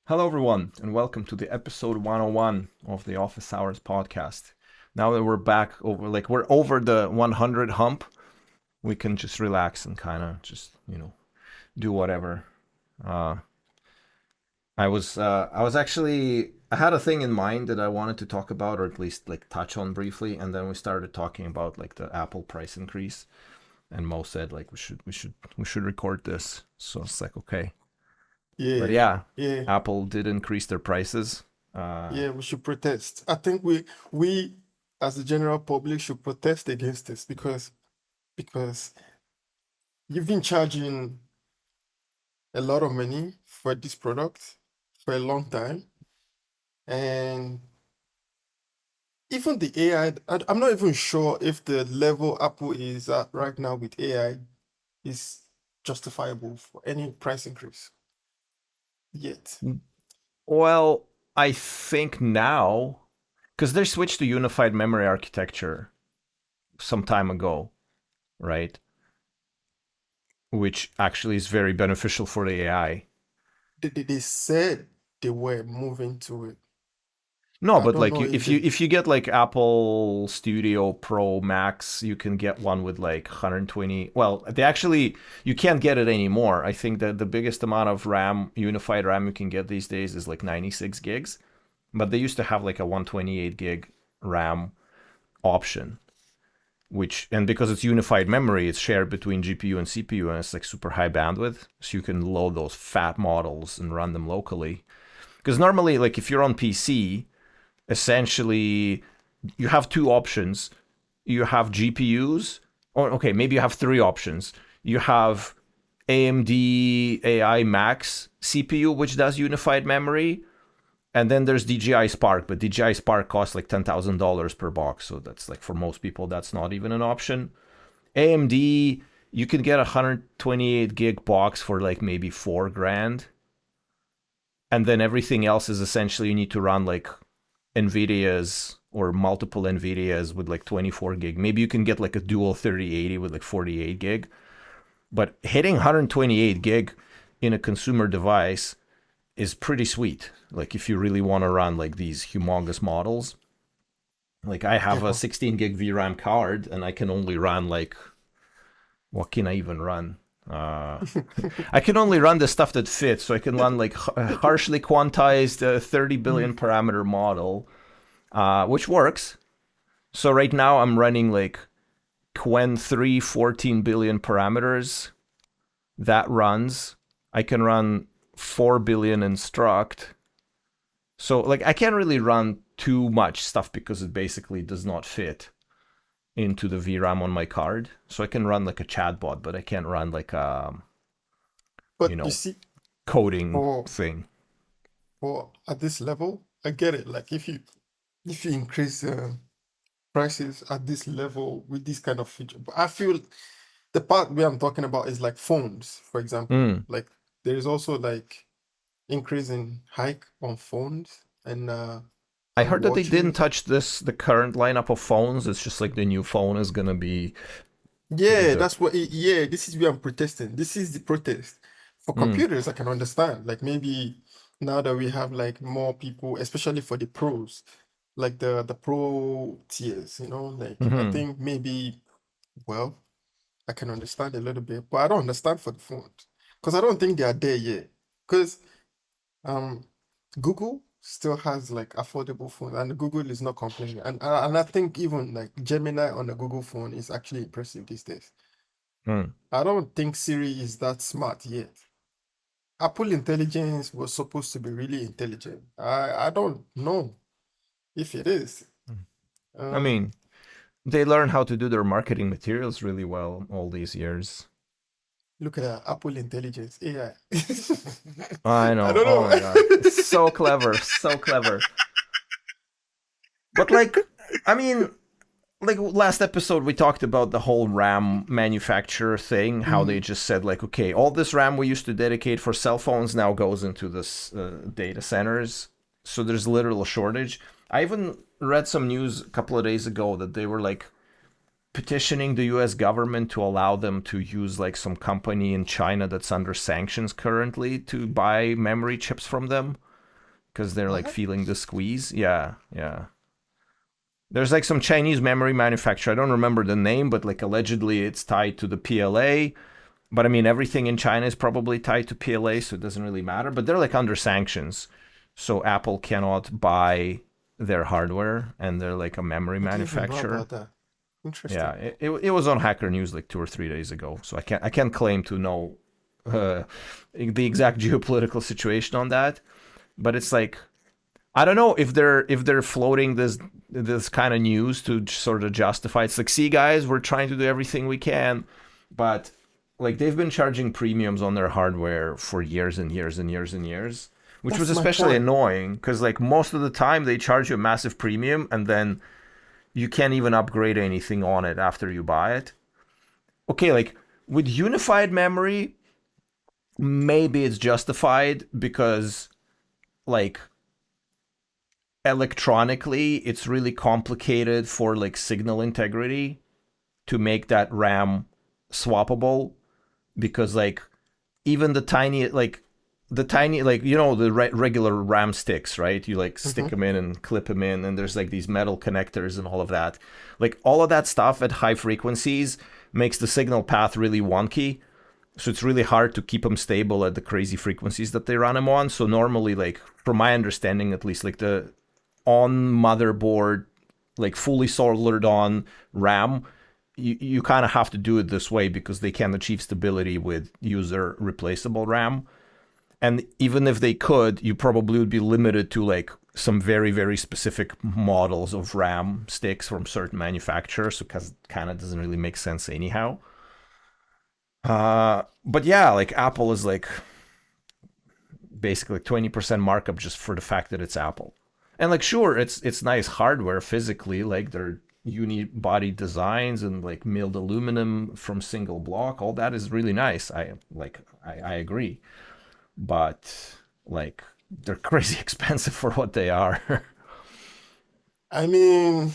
Hello, everyone, and welcome to the episode 101 of the Office Hours podcast. Now that we're back we're over the 100 hump, we can just relax and kind of just do whatever. Uh, I had a thing in mind that I wanted to talk about, or at least like touch on briefly, and then we started talking about like the Apple price increase, and Mo said like we should record this, so it's like okay, but Yeah, yeah, yeah, Apple did increase their prices. Uh, yeah. We should protest. I think we as the general public should protest against this because you've been charging a lot of money for this product for a long time, and even the AI. I'm not even sure if the level Apple is at right now with AI is justifiable for any price increase yet. Well, I think now, because they switched to unified memory architecture some time ago, right? Which actually is very beneficial for the AI. They said they were moving to it. No, I but don't like know if if you they if you get like Apple Studio Pro Max, you can get one with like 120. Well, they actually you can't get it anymore. I think that the biggest amount of RAM, unified RAM you can get these days is like 96 gigs, but they used to have like a 128 gig RAM option, which, and because it's unified memory, it's shared between GPU and CPU, and it's like super high bandwidth, so you can load those fat models and run them locally. Because normally, like if you're on PC, essentially you have two options. You have GPUs, or okay, maybe you have three options. You have AMD AI Max CPU, which does unified memory, and then there's DJI Spark, but DJI Spark costs like $10,000 per box, so that's like for most people that's not even an option. AMD, you can get a 128 gig box for like maybe 4 grand, and then everything else is essentially you need to run like Nvidia's or multiple Nvidia's with like 24 gig. Maybe you can get like a dual 3080 with like 48 gig, but hitting 128 gig in a consumer device is pretty sweet. Like if you really want to run like these humongous models. Like I have a ever. 16 gig VRAM card and I can only run like, what can I even run? Uh, I can only run the stuff that fits. So I can run like a harshly quantized 30 billion parameter model, which works. So right now I'm running like Qwen 3 14 billion parameters. That runs. I can run 4 billion instruct. So like I can't really run too much stuff because it basically does not fit into the VRAM on my card. So I can run like a chatbot, but I can't run like you But you know, see, coding for thing. at this level, I get it. Like if you increase prices at this level with this kind of feature, but I feel the part where I'm talking about is like phones, for example. Mm. Like there is also like increase in hike on phones I and heard that they didn't watches. touch the current lineup of phones. It's just like the new phone is gonna be Yeah, the that's what. Yeah, this is where I'm protesting. This is the protest for mm, computers. I can understand. Like maybe now that we have like more people, especially for the pros, like the pro tiers. Like I mm-hmm. think maybe well, I can understand a little bit, but I don't understand for the phones because I don't think they are there yet. Because um, Google still has like affordable phones, and Google is not complaining. And I think even like Gemini on a Google phone is actually impressive these days. Mm. I don't think Siri is that smart yet. Apple Intelligence was supposed to be really intelligent. I don't know if it is. I Um, mean, they learn how to do their marketing materials really well all these years. Look at that, Apple Intelligence AI. I I know. don't Oh know. my god, it's so clever, so clever. But like, I mean, like last episode we talked about the whole RAM manufacturer thing, how they Mm, just said like, okay, all this RAM we used to dedicate for cell phones now goes into this data centers. So there's literal shortage. I even read some news a couple of days ago that they were like petitioning the US government to allow them to use like some company in China that's under sanctions currently to buy memory chips from them. because they're like What? feeling the squeeze. Yeah, yeah. There's like some Chinese memory manufacturer. I don't remember the name, but like allegedly it's tied to the PLA. But I mean, everything in China is probably tied to PLA, so it doesn't really matter. But they're like under sanctions, so Apple cannot buy their hardware, and they're like a memory I didn't even know manufacturer. about that. Yeah, Interesting. it was on Hacker News like 2 or 3 days ago, so I can't claim to know uh, the exact geopolitical situation on that. But it's like I don't know if they're floating this kind of news to sort of justify. It's like, see, guys, we're trying to do everything we can, but like they've been charging premiums on their hardware for years and years and years and years, which was That's my especially point. annoying because like most of the time they charge you a massive premium and then you can't even upgrade anything on it after you buy it. Okay, like with unified memory, maybe it's justified because like electronically it's really complicated for like signal integrity to make that RAM swappable because like even the tiny like the regular RAM sticks, right? You like stick Hmm. them in and clip them in, and there's like these metal connectors and all of that. Like all of that stuff at high frequencies makes the signal path really wonky. So it's really hard to keep them stable at the crazy frequencies that they run them on. So normally, like from my understanding at least, like the on motherboard, like fully soldered on RAM, you kind of have to do it this way because they can't achieve stability with user replaceable RAM. And even if they could, you probably would be limited to like some very, very specific models of RAM sticks from certain manufacturers because it kind of doesn't really make sense anyhow. But yeah, like Apple is like basically 20% markup just for the fact that it's Apple. And like sure, it's nice hardware physically, like they're unibody designs and like milled aluminum from single block. All that is really nice. I agree. But like they're crazy expensive for what they are. I mean,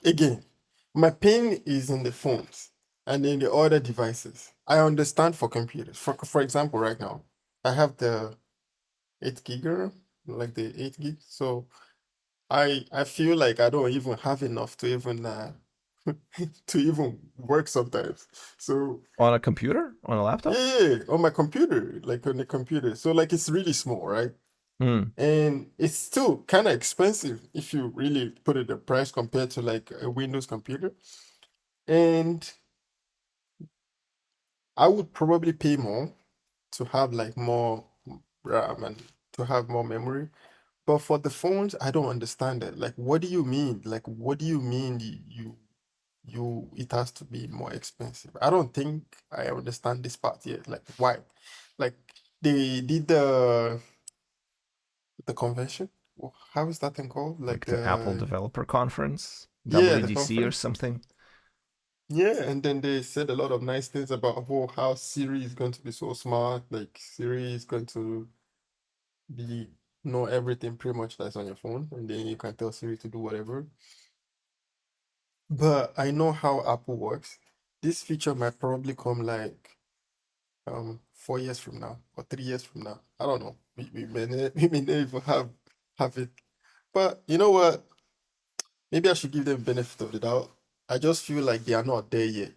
again, my pain is in the phones and in the other devices. I understand for computers. For example, right now, I have the 8 gig, like the 8 gig. So I feel like I don't even have enough to even to even work sometimes. So On a computer? On a yeah, laptop? yeah, yeah, on my computer, like on the computer. So like it's really small, right? Hmm. And it's still kind of expensive if you really put it the price compared to like a Windows computer. And I would probably pay more to have like more RAM and to have more memory. But for the phones, I don't understand it. Like, what do you mean? Like, what do you mean it has to be more expensive? I don't think I understand this part yet. Like, why? Like, they did the convention. How is that thing called? Like Like the Apple the Developer Conference, yeah, the WDC or conference. something. Yeah, and then they said a lot of nice things about how Siri is going to be so smart. Like Siri is going to be know everything pretty much that's on your phone, and then you can tell Siri to do whatever. But I know how Apple works. This feature might probably come like 4 years from now or 3 years from now. I don't know. We may not even have it. But you know what? Maybe I should give them benefit of the doubt. I just feel like they are not there yet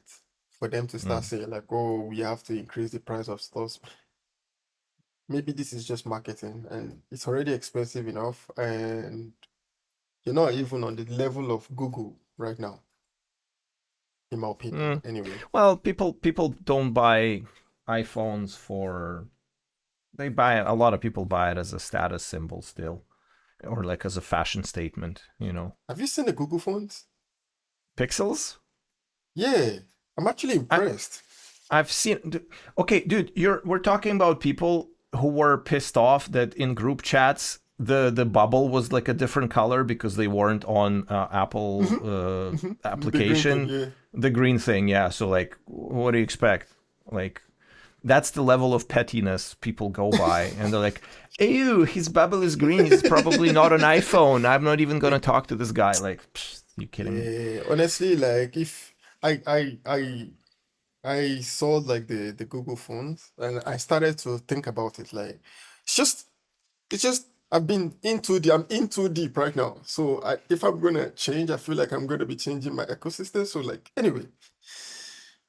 for them to start Hmm. saying like, oh, we have to increase the price of stuff. Maybe this is just marketing and it's already expensive enough and you're not even on the level of Google right now, in my opinion. Hmm. Anyway, Well, people don't buy iPhones for they buy it. A lot of people buy it as a status symbol still, or like as a fashion statement. have you seen the Google phones? Pixels. Yeah, I'm actually I impressed. I've seen. Okay, dude, we're talking about people who were pissed off that in group chats the bubble was like a different color because they weren't on Apple The green thing, application. yeah. The green thing, yeah. So like, what do you expect? Like, that's the level of pettiness people go by, and they're like, "Ew, his bubble is green. He's probably not an iPhone. I'm not even gonna talk to this guy." Like, psh, you kidding me? Yeah, honestly, like if I I saw like the Google phones and I started to think about it. Like it's just it's just I'm in too deep right now. So if I'm gonna change, I feel like I'm gonna be changing my ecosystem. So like anyway,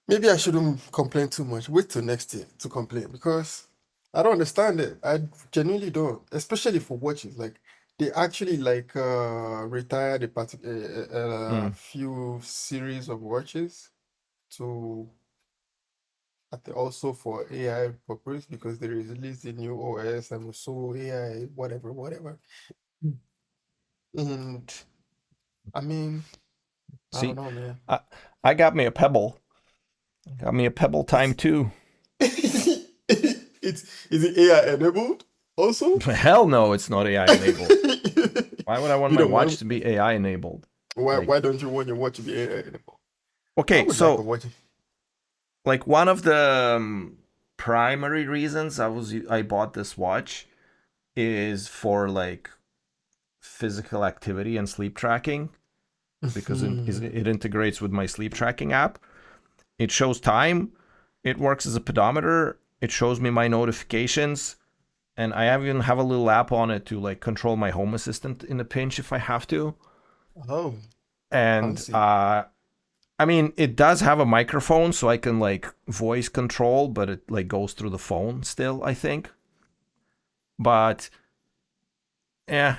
maybe I shouldn't complain too much. Wait till next year to complain because I don't understand it. I genuinely don't, especially for watches. Like they actually like retired a Mm. few series of watches to also for AI purpose because they released the new OS and so AI whatever whatever. Mm. And I mean I don't See, know, man. I I got me a Pebble. Got me a Pebble Time It's too. is it AI enabled also? Hell no, it's not AI enabled. Why would I want You my don't watch want to be AI enabled? why Like, don't you want your watch to be AI enabled? I okay, would like a so watch. like one of the primary reasons I bought this watch is for like physical activity and sleep tracking because Mhm. it integrates with my sleep tracking app. It shows time. It works as a pedometer. It shows me my notifications, and I even have a little app on it to like control my home assistant in a pinch if I have to. Oh, And fancy. I mean, it does have a microphone, so I can like voice control, but it like goes through the phone still, I think. But yeah,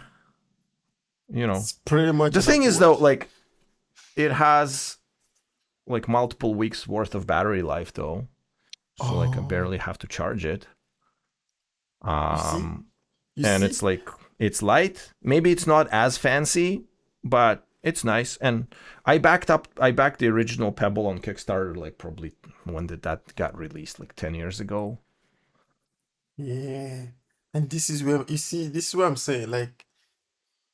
you know. It's pretty much The an thing Apple is though, Watch. like it has like multiple weeks worth of battery life though. So like I Oh, barely have to charge it. you see? Um You and see? it's like it's light. Maybe it's not as fancy, but it's nice. And I backed the original Pebble on Kickstarter like probably when did that got released? Like 10 years ago. Yeah. And this is where you see, this is what I'm saying. Like,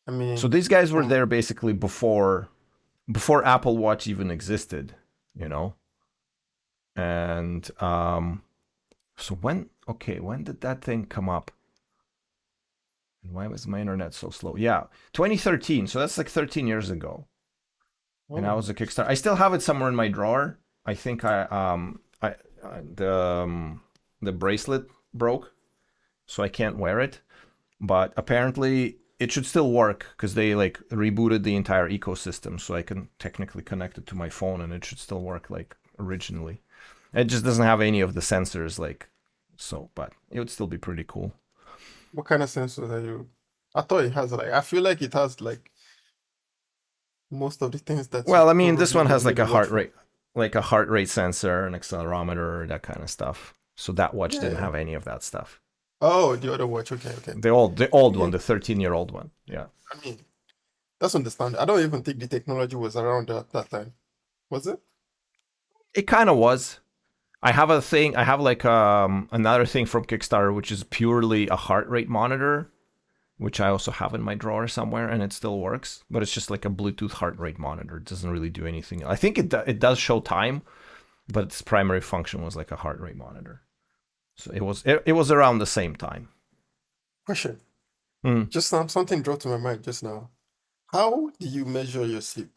I So mean, these guys were from there basically before Apple Watch even existed, you know. And so when did that thing come up? And why was my internet so slow? Yeah, 2013. So that's like 13 years ago. And I oh, was a Kickstarter. I still have it somewhere in my drawer. I think I the bracelet broke, so I can't wear it. But apparently it should still work because they like rebooted the entire ecosystem, so I can technically connect it to my phone, and it should still work like originally. It just doesn't have any of the sensors, like so, but it would still be pretty cool. what kind of sensors are you? I thought it has like, I feel like it has like most of the things that you Well, I mean, this probably one would has need a watch for. like a heart rate sensor, an accelerometer, that kind of stuff. So that watch didn't Yeah. have any of that stuff. Oh, the other watch. Okay, okay. The old Yeah. one, the 13-year-old one. Yeah, I mean, that's understandable. I don't even think the technology was around at that time. Was it? it kind of was. I have a thing. I have like another thing from Kickstarter, which is purely a heart rate monitor, which I also have in my drawer somewhere, and it still works. But it's just like a Bluetooth heart rate monitor. It doesn't really do anything. I think it does show time, but its primary function was like a heart rate monitor. So it was around the same time. Question. Mm, Just now, something dropped to my mind just now. How do you measure your sleep?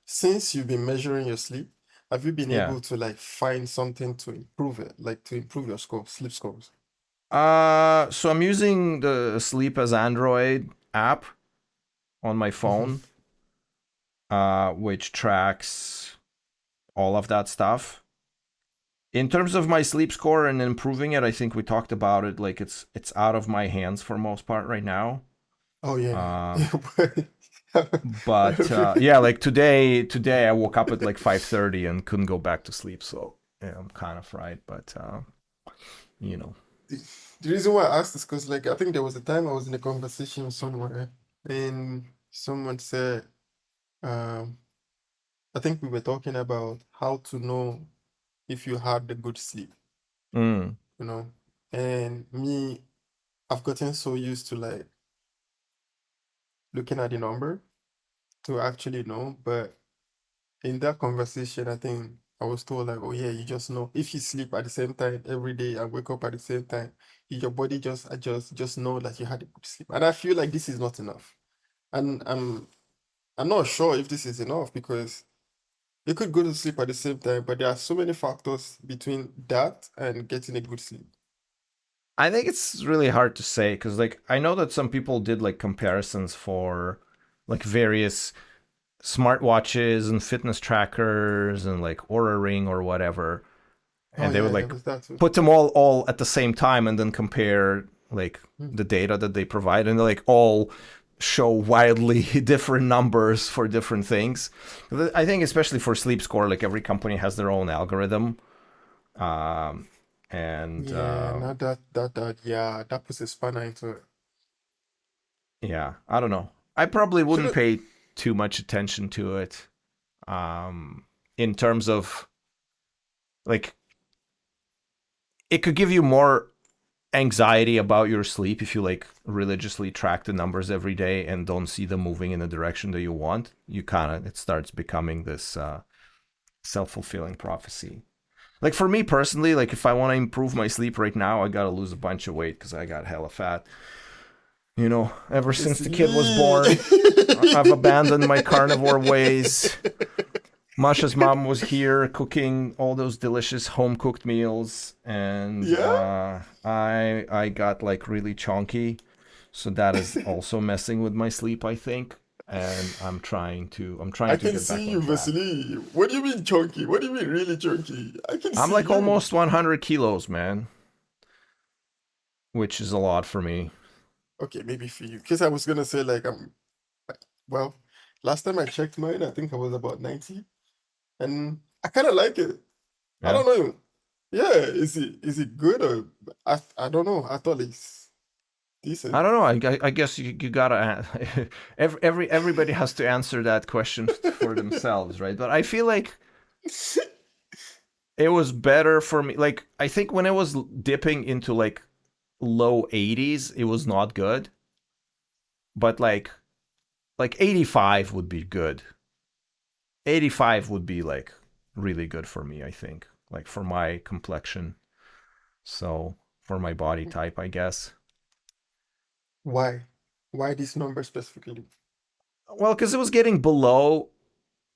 Since you've been measuring your sleep, have you been yeah. able to like find something to improve it, like to improve your sleep scores? So I'm using the Sleep as Android app on my Hmm. phone, which tracks all of that stuff. In terms of my sleep score and improving it, I think we talked about it. Like it's out of my hands for most part right now. Oh yeah. Um, but yeah, like today I woke up at like 5:30 and couldn't go back to sleep. So yeah, I'm kind of fried. But you know, The, the reason why I asked is because like I think there was a time I was in a conversation somewhere and someone said, um, I think we were talking about how to know if you had the good sleep, mm, you know. And me, I've gotten so used to like looking at the number to actually know. But in that conversation, I think I was told like, oh yeah, you just know if you sleep at the same time every day and wake up at the same time, your body just adjusts, just know that you had a good sleep. And I feel like this is not enough. And I'm not sure if this is enough because You could go to sleep at the same time, but there are so many factors between that and getting a good sleep. I think it's really hard to say because like I know that some people did like comparisons for like various smartwatches and fitness trackers and like Aura Ring or whatever, Oh and they would yeah, there like was that too. put them all at the same time and then compare like Hmm. the data that they provide, and they like all show wildly different numbers for different things. I think especially for sleep score, like every company has their own algorithm, um, and Yeah, not yeah, that puts a spanner into it. yeah, I don't know. I probably wouldn't Shouldn't pay too much attention to it, um, in terms of like it could give you more anxiety about your sleep if you like religiously track the numbers every day and don't see them moving in the direction that you want. You kind of it starts becoming this self-fulfilling prophecy. Like for me personally, like if I want to improve my sleep right now, I gotta lose a bunch of weight because I got hella fat. You know, ever since the kid was Vasili. born, I've abandoned my carnivore ways. Masha's mom was here cooking all those delicious home cooked meals, and Yeah, I got like really chonky, so that is also messing with my sleep, I think. And I'm I trying to can get back see on you, track. Vasili. What do you mean chunky? What do you mean really chunky? I can I'm see like you. almost 100 kilos, man, which is a lot for me. Okay, maybe for you. Because I was gonna say like well, last time I checked mine, I think I was about 90. And I kinda like it. I Yeah. don't know. Yeah, is it good or I don't know. I thought it's I decent. don't know. I guess you gotta everybody has to answer that question for themselves, right? But I feel like it was better for me. Like I think when it was dipping into like low 80s, it was not good. But like 85 would be good. 85 would be like really good for me, I think. Like for my complexion. So for my body type, I guess. Why? Why this number specifically? Well, because it was getting below.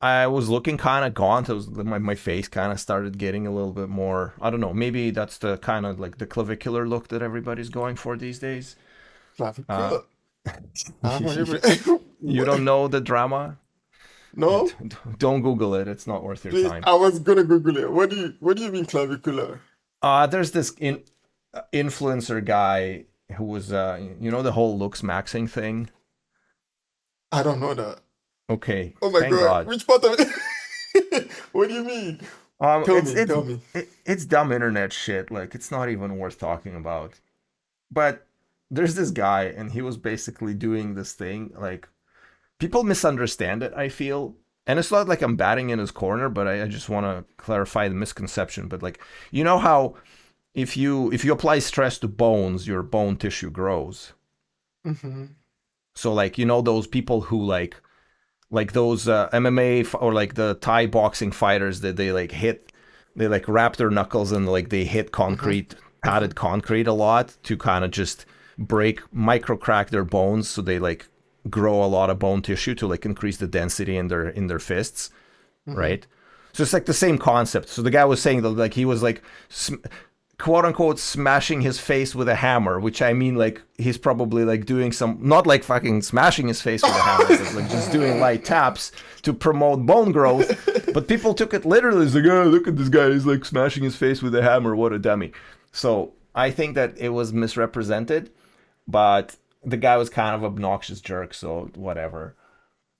I was looking kind of gaunt. It was my face kind of started getting a little bit more. I don't know. Maybe that's the kind of like the clavicular look that everybody's going for these days. Uh, Clavicle. I haven't even you what? don't know the drama? No? Don't Google it. It's not worth your Please, time. I was gonna Google it. What do you mean clavicular? There's this influencer guy who was, the whole looks maxing thing. I don't know that. Okay, Oh my thank god, God. which part of it? What do you mean? Tell It's me, tell me. it's dumb internet shit. Like it's not even worth talking about. But there's this guy, and he was basically doing this thing. Like people misunderstand it. I feel, and it's not like I'm batting in his corner, but I just want to clarify the misconception. But like, you know how if you apply stress to bones, your bone tissue grows. Hmm. So like those people who like those MMA or like the Thai boxing fighters that they like wrap their knuckles and like they hit Hmm. concrete, Hmm. padded concrete a lot to kind of just break micro crack their bones so they like grow a lot of bone tissue to like increase the density in their fists, Hmm. right? So it's like the same concept. So the guy was saying that like he was like quote unquote smashing his face with a hammer, which I mean like he's probably like doing some not like fucking smashing his face with a hammer, but like just doing light taps to promote bone growth. But people took it literally. It's like, oh, look at this guy. He's like smashing his face with a hammer. What a dummy. So I think that it was misrepresented, but the guy was kind of obnoxious jerk. So whatever.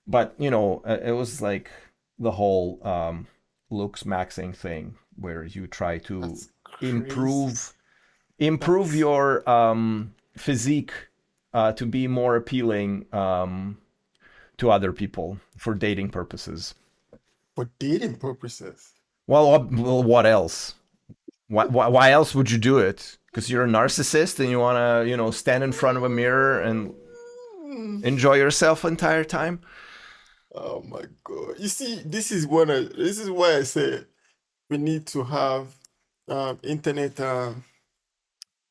But it was like the whole looks maxing thing where you try to That's crazy. improve improve That's your physique to be more appealing to other people for dating purposes. for dating purposes. Well, what else? Why else would you do it? Because you're a narcissist and you want to, stand in front of a mirror and Mm. enjoy yourself the entire time. Oh my God. You see, this is why I say we need to have internet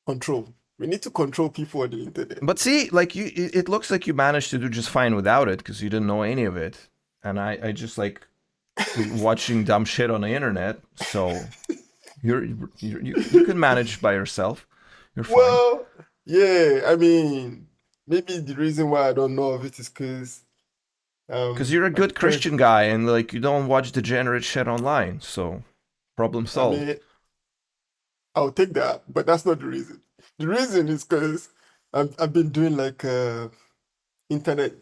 control. We need to control people on the internet. But see, like it looks like you managed to do just fine without it because you didn't know any of it. And I just like watching dumb shit on the internet. So you can manage by yourself. You're fine. Well, yeah, I mean, maybe the reason why I don't know of it is because Because you're a my good parents, Christian guy and like you don't watch degenerate shit online. So problem I solved. mean, I'll take that, but that's not the reason. The reason is because I've been doing like internet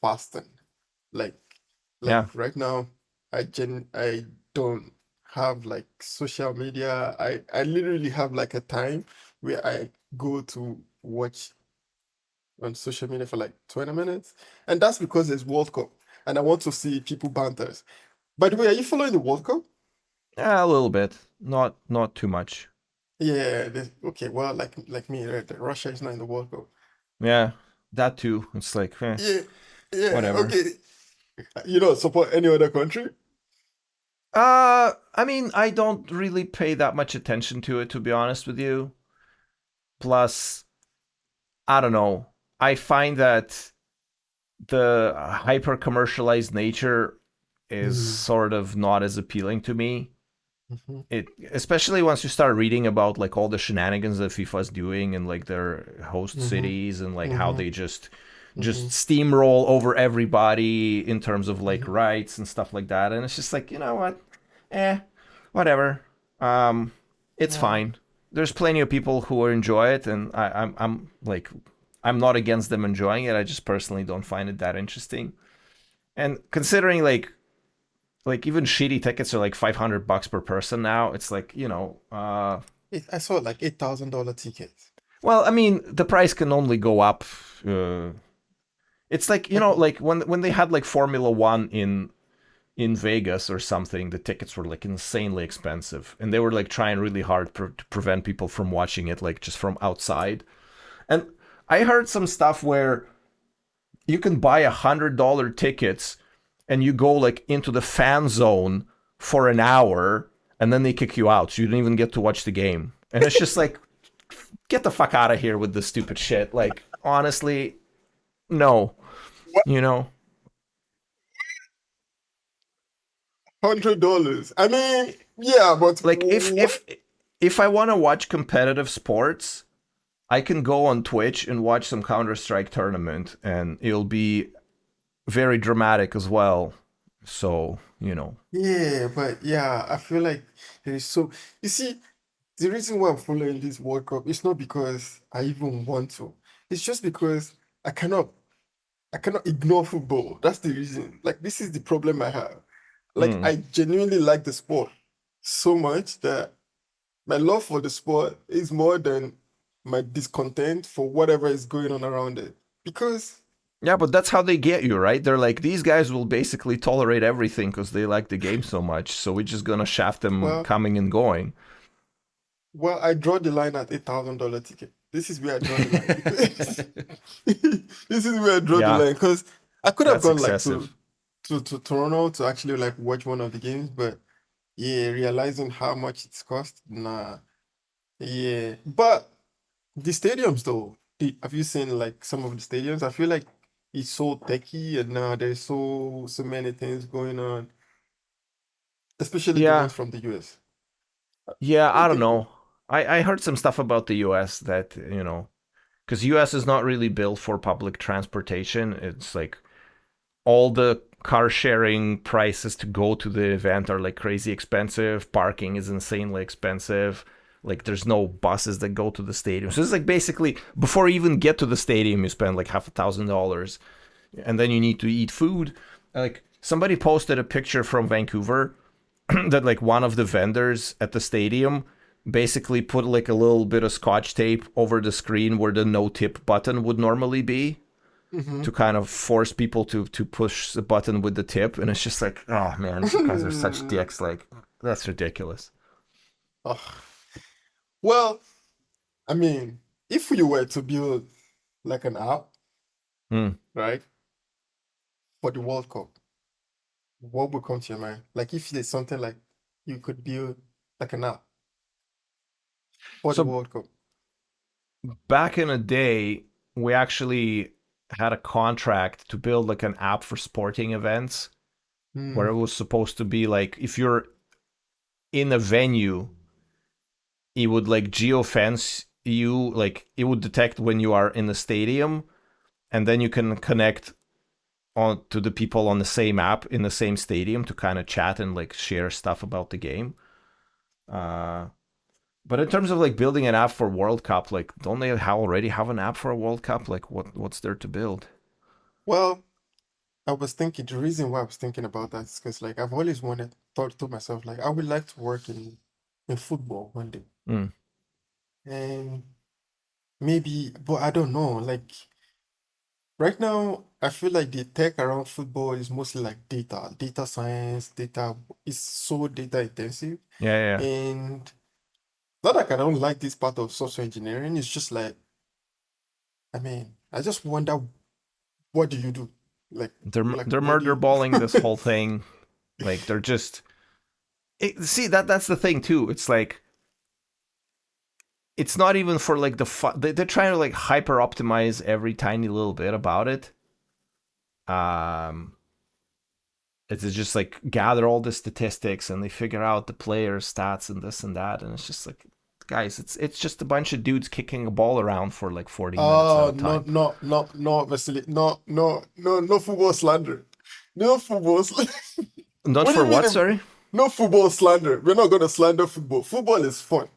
fasting. Like Yeah. right now, I don't have like social media. I literally have like a time where I go to watch on social media for like 20 minutes. And that's because there's World Cup and I want to see people banters. By the way, are you following the World Cup? Yeah, a little bit. Not too much. Yeah, okay, well, like me, right? Russia is not in the World Cup. Yeah, that too. It's like, Yeah, yeah, whatever. okay. You don't support any other country? I mean, I don't really pay that much attention to it, to be honest with you. Plus, I don't know. I find that the hyper commercialized nature is Mm, sort of not as appealing to me. mhm, It, especially once you start reading about like all the shenanigans that FIFA's doing and like their host mhm, cities and like how mhm, they just mhm, steamroll over everybody in terms of like mhm. rights and stuff like that. And it's just like, you know what? Eh, whatever. Um, it's Yeah. fine. There's plenty of people who enjoy it, and I'm like, I'm not against them enjoying it. I just personally don't find it that interesting. And considering like even shitty tickets are like $500 per person now, it's like, I saw like $8,000 tickets. well, I mean, the price can only go up. Uh, it's like, Like, like when they had like Formula One in Vegas or something, the tickets were like insanely expensive, and they were like trying really hard to prevent people from watching it like just from outside. And I heard some stuff where you can buy $100 tickets and you go like into the fan zone for an hour, and then they kick you out, so you don't even get to watch the game. And it's just like, get the fuck out of here with this stupid shit. Like, honestly, no, what? you know. $100. I mean, yeah, but Like what? if I want to watch competitive sports, I can go on Twitch and watch some Counter-Strike tournament, and it'll be very dramatic as well. So, Yeah, but yeah, I feel like there is so. You see, the reason why I'm following this World Cup is not because I even want to. It's just because I cannot I cannot ignore football. That's the reason. Like this is the problem I have. Like mm. I genuinely like the sport so much that my love for the sport is more than my discontent for whatever is going on around it. Because Yeah, but that's how they get you, right? They're like, these guys will basically tolerate everything because they like the game so much. So we're just gonna shaft them well, coming and going. I draw the line at $8,000 ticket. This is where I draw the line because this is where I draw the Yeah, line because I could have that's gone like excessive. to Toronto to actually like watch one of the games, but yeah, realizing how much it's cost, nah. Yeah, but the stadiums though, have you seen like some of the stadiums? I feel like it's so techy and now there's so many things going on, especially the Yeah, ones from the US. yeah, What do you I don't think about? know. I heard some stuff about the US that, because US is not really built for public transportation. It's like all the car sharing prices to go to the event are like crazy expensive. Parking is insanely expensive. Like there's no buses that go to the stadium. So it's like basically before you even get to the stadium, you spend like $1,000, and then you need to eat food. Like somebody posted a picture from Vancouver that like one of the vendors at the stadium basically put like a little bit of scotch tape over the screen where the no tip button would normally be Mm-hmm. to kind of force people to push the button with the tip, and it's just like, oh man, you guys are such dicks. Like that's ridiculous. Oh, well, I mean, if you were to build like an app, Hmm. right, for the World Cup, what would come to your mind? Like if there's something like you could build like an app for the So World Cup. back in the day, we actually had a contract to build like an app for sporting events, where it was supposed to be like if you're in a venue, it would like geofence you, like it would detect when you are in the stadium, and then you can connect on to the people on the same app in the same stadium to kind of chat and like share stuff about the game. Uh, but in terms of like building an app for World Cup, like don't they already have an app for a World Cup? Like what's there to build? Well, I was thinking the reason why I was thinking about that is because like I've always thought to myself like I would like to work in football one day. Mm. And maybe, but I don't know. Like right now, I feel like the tech around football is mostly like data science, data is so data intensive. Yeah, yeah. And not like I don't like this part of software engineering. It's just like, I mean, I just wonder what do you do? Like, like They're what do murder you balling this whole thing. Like they're just see that's the thing too. It's like it's not even for like the fun. They're trying to like hyper optimize every tiny little bit about it. Um, it's just like gather all the statistics and they figure out the player stats and this and that, and it's just like, guys, it's just a bunch of dudes kicking a ball around for like 40 minutes at Oh, a no, time. no, no, no, Vasili. No, no, no, no football slander. No football slander. Not What do for you mean? what? Sorry. No football slander. We're not going to slander football. Football is fun.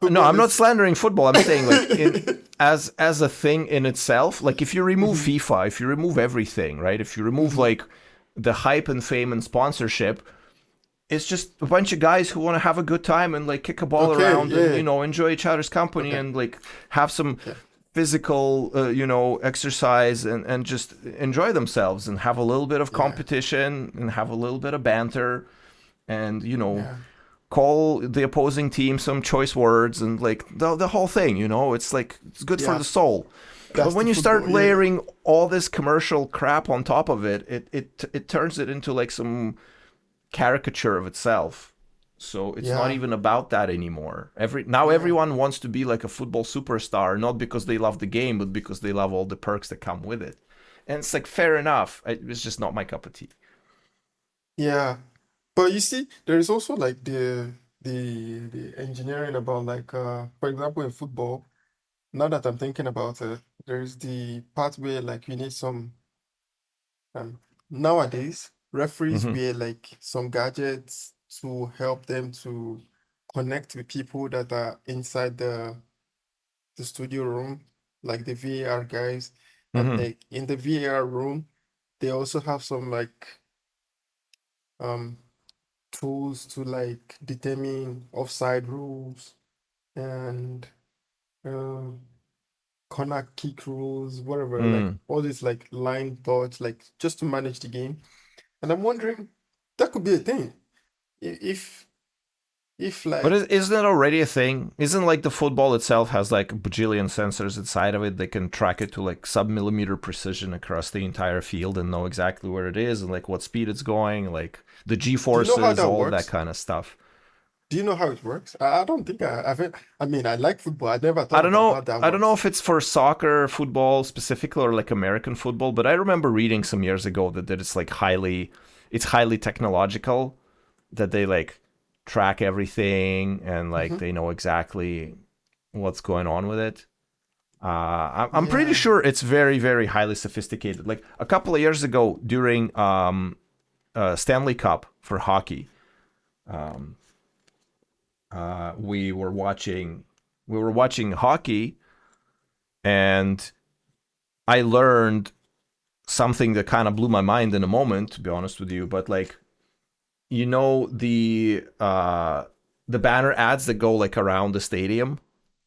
No, Football I'm not is. slandering football. I'm saying like in as a thing in itself. Like if you remove FIFA, if you remove everything, right? If you remove like the hype and fame and sponsorship, it's just a bunch of guys who want to have a good time and like kick a ball Okay, around and yeah. enjoy each other's company Okay, and like have some okay. physical exercise and just enjoy themselves and have a little bit of Yeah, competition and have a little bit of banter and yeah, call the opposing team some choice words and like the whole thing. It's like it's good for yeah. the soul. But That's when the you start football. Yeah, layering all this commercial crap on top of it, it turns it into like some caricature of itself. So it's not yeah, even about that anymore. Now yeah, everyone wants to be like a football superstar, not because they love the game, but because they love all the perks that come with it. And it's like fair enough. It's just not my cup of tea. yeah. But you see, there is also like the engineering about like for example in football. Now that I'm thinking about it, there's the part where like you need some um nowadays referees Hmm. wear like some gadgets to help them to connect with people that are inside the studio room, like the VAR guys. And Hmm. like in the VAR room, they also have some like um tools to like determine offside rules and um corner kick rules, whatever, like Mm. all this like line thoughts, like just to manage the game. And I'm wondering, that could be a thing. If But like, isn't it already a thing? Isn't like the football itself has like a bajillion sensors inside of it? They can track it to like sub-millimeter precision across the entire field and know exactly where it is and like what speed it's going, like the do you know how G-forces, that all of that works? kind of stuff. Do you know how it works? I don't think I mean, I like football. I never thought about how that I don't know works. if it's for soccer, football specifically, or like American football, but I remember reading some years ago that it's highly technological, that they like track everything and like Hmm. they know exactly what's going on with it. I'm pretty Yeah. sure it's very, very highly sophisticated. Like a couple of years ago during Stanley Cup for hockey, um, we were watching hockey, and I learned something that kind of blew my mind in a moment, to be honest with you. But like, the banner ads that go like around the stadium,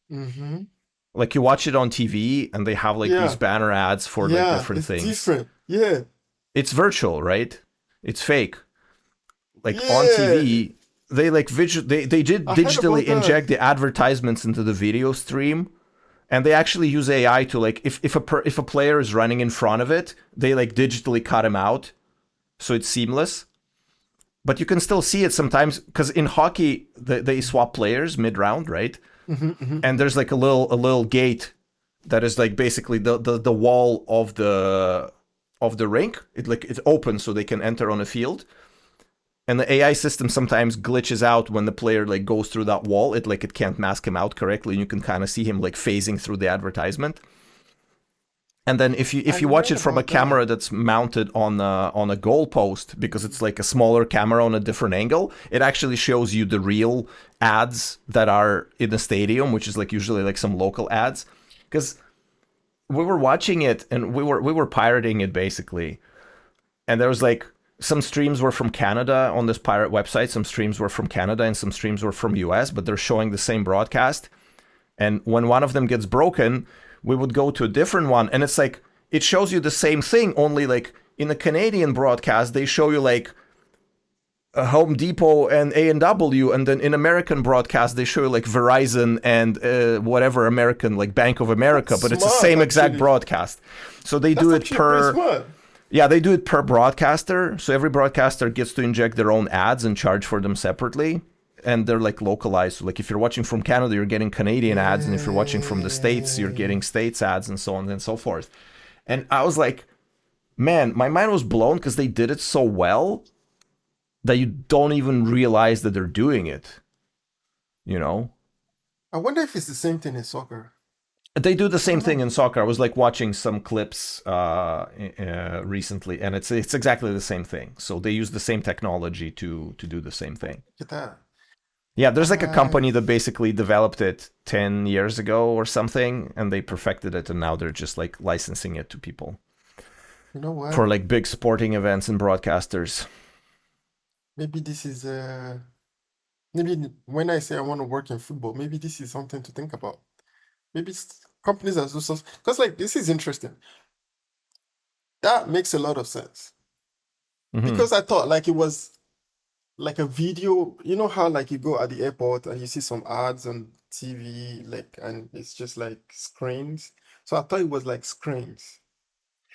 Hmm. like you watch it on TV and they have like these Yeah. banner ads for like Yeah. different It's things. different. Yeah. It's virtual, right? It's fake. Like on Yeah. TV, they like they did I heard about digitally that. inject the advertisements into the video stream, and they actually use AI to like if a player is running in front of it, they like digitally cut him out, so it's seamless. But you can still see it sometimes because in hockey they swap players mid round, right? Hmm. Hmm. And there's like a little gate that is like basically the wall of the rink. It like it's open so they can enter on a field. And the AI system sometimes glitches out when the player like goes through that wall. It can't mask him out correctly, and you can kind of see him like phasing through the advertisement. And then I if you watch read it from a about that. camera that's mounted on a goal post, because it's like a smaller camera on a different angle, it actually shows you the real ads that are in the stadium, which is like usually like some local ads. Because we were watching it and we were pirating it basically, and there was like some streams were from Canada on this pirate website, some streams were from Canada, and some streams were from US, but they're showing the same broadcast. And when one of them gets broken, we would go to a different one, and it's like it shows you the same thing, only like in the Canadian broadcast they show you like a Home Depot and A&W, and then in American broadcast they show you like Verizon and whatever American, like Bank of America, That's but it's the smart, same exact actually. broadcast. So they do That's it actually pretty per, smart. yeah, they do it per broadcaster. So every broadcaster gets to inject their own ads and charge for them separately. And they're like localized. So like if you're watching from Canada, you're getting Canadian ads, and if you're watching from the States, you're Yeah. getting States ads, and so on and so forth. And I was like, man, my mind was blown because they did it so well that you don't even realize that they're doing it. You know, I wonder if it's the same thing in soccer. they do the I same don't thing know. in soccer. I was like watching some clips recently, and it's exactly the same thing. So they use the same technology to do the same thing. Look at that. Yeah, there's like a I, company that basically developed it 10 years ago or something, and they perfected it, and now they're just like licensing it to people you know what? for like big sporting events and broadcasters. Maybe this is maybe when I say I want to work in football, maybe this is something to think about. Maybe companies are so because like this is interesting. That makes a lot of sense Hmm. because I thought like it was like a video. You know how like you go at the airport and you see some ads on TV, like, and it's just like screens. So I thought it was like screens.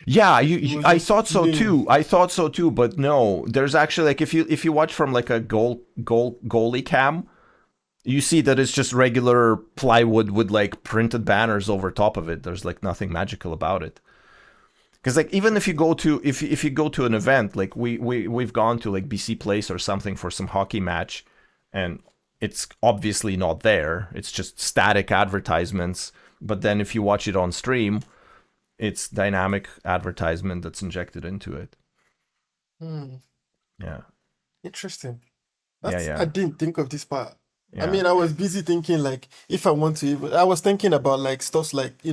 Yeah, It was I just thought so playing. too. I thought so too, but no, there's actually like if you watch from like a goalie cam, you see that it's just regular plywood with like printed banners over top of it. There's like nothing magical about it. Because like even if you go to if you go to an event, like we've gone to like BC Place or something for some hockey match, and it's obviously not there. It's just static advertisements. But then if you watch it on stream, it's dynamic advertisement that's injected into it. Hmm, Yeah, interesting. yeah, I yeah, didn't think of this part. I yeah, mean, I was busy thinking like if I want to even, I was thinking about like stuff like,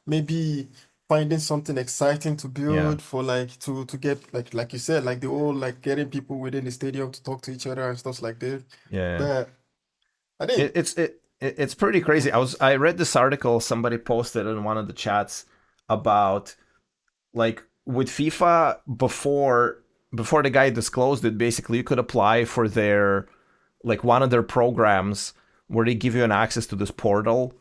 maybe finding something exciting to yeah, build for like to get like you said, like the whole like getting people within the stadium to talk to each other and stuff like this. yeah. But I didn't. It's pretty crazy. I read this article somebody posted in one of the chats about like with FIFA before the guy disclosed it. Basically, you could apply for their like one of their programs where they give you an access to this portal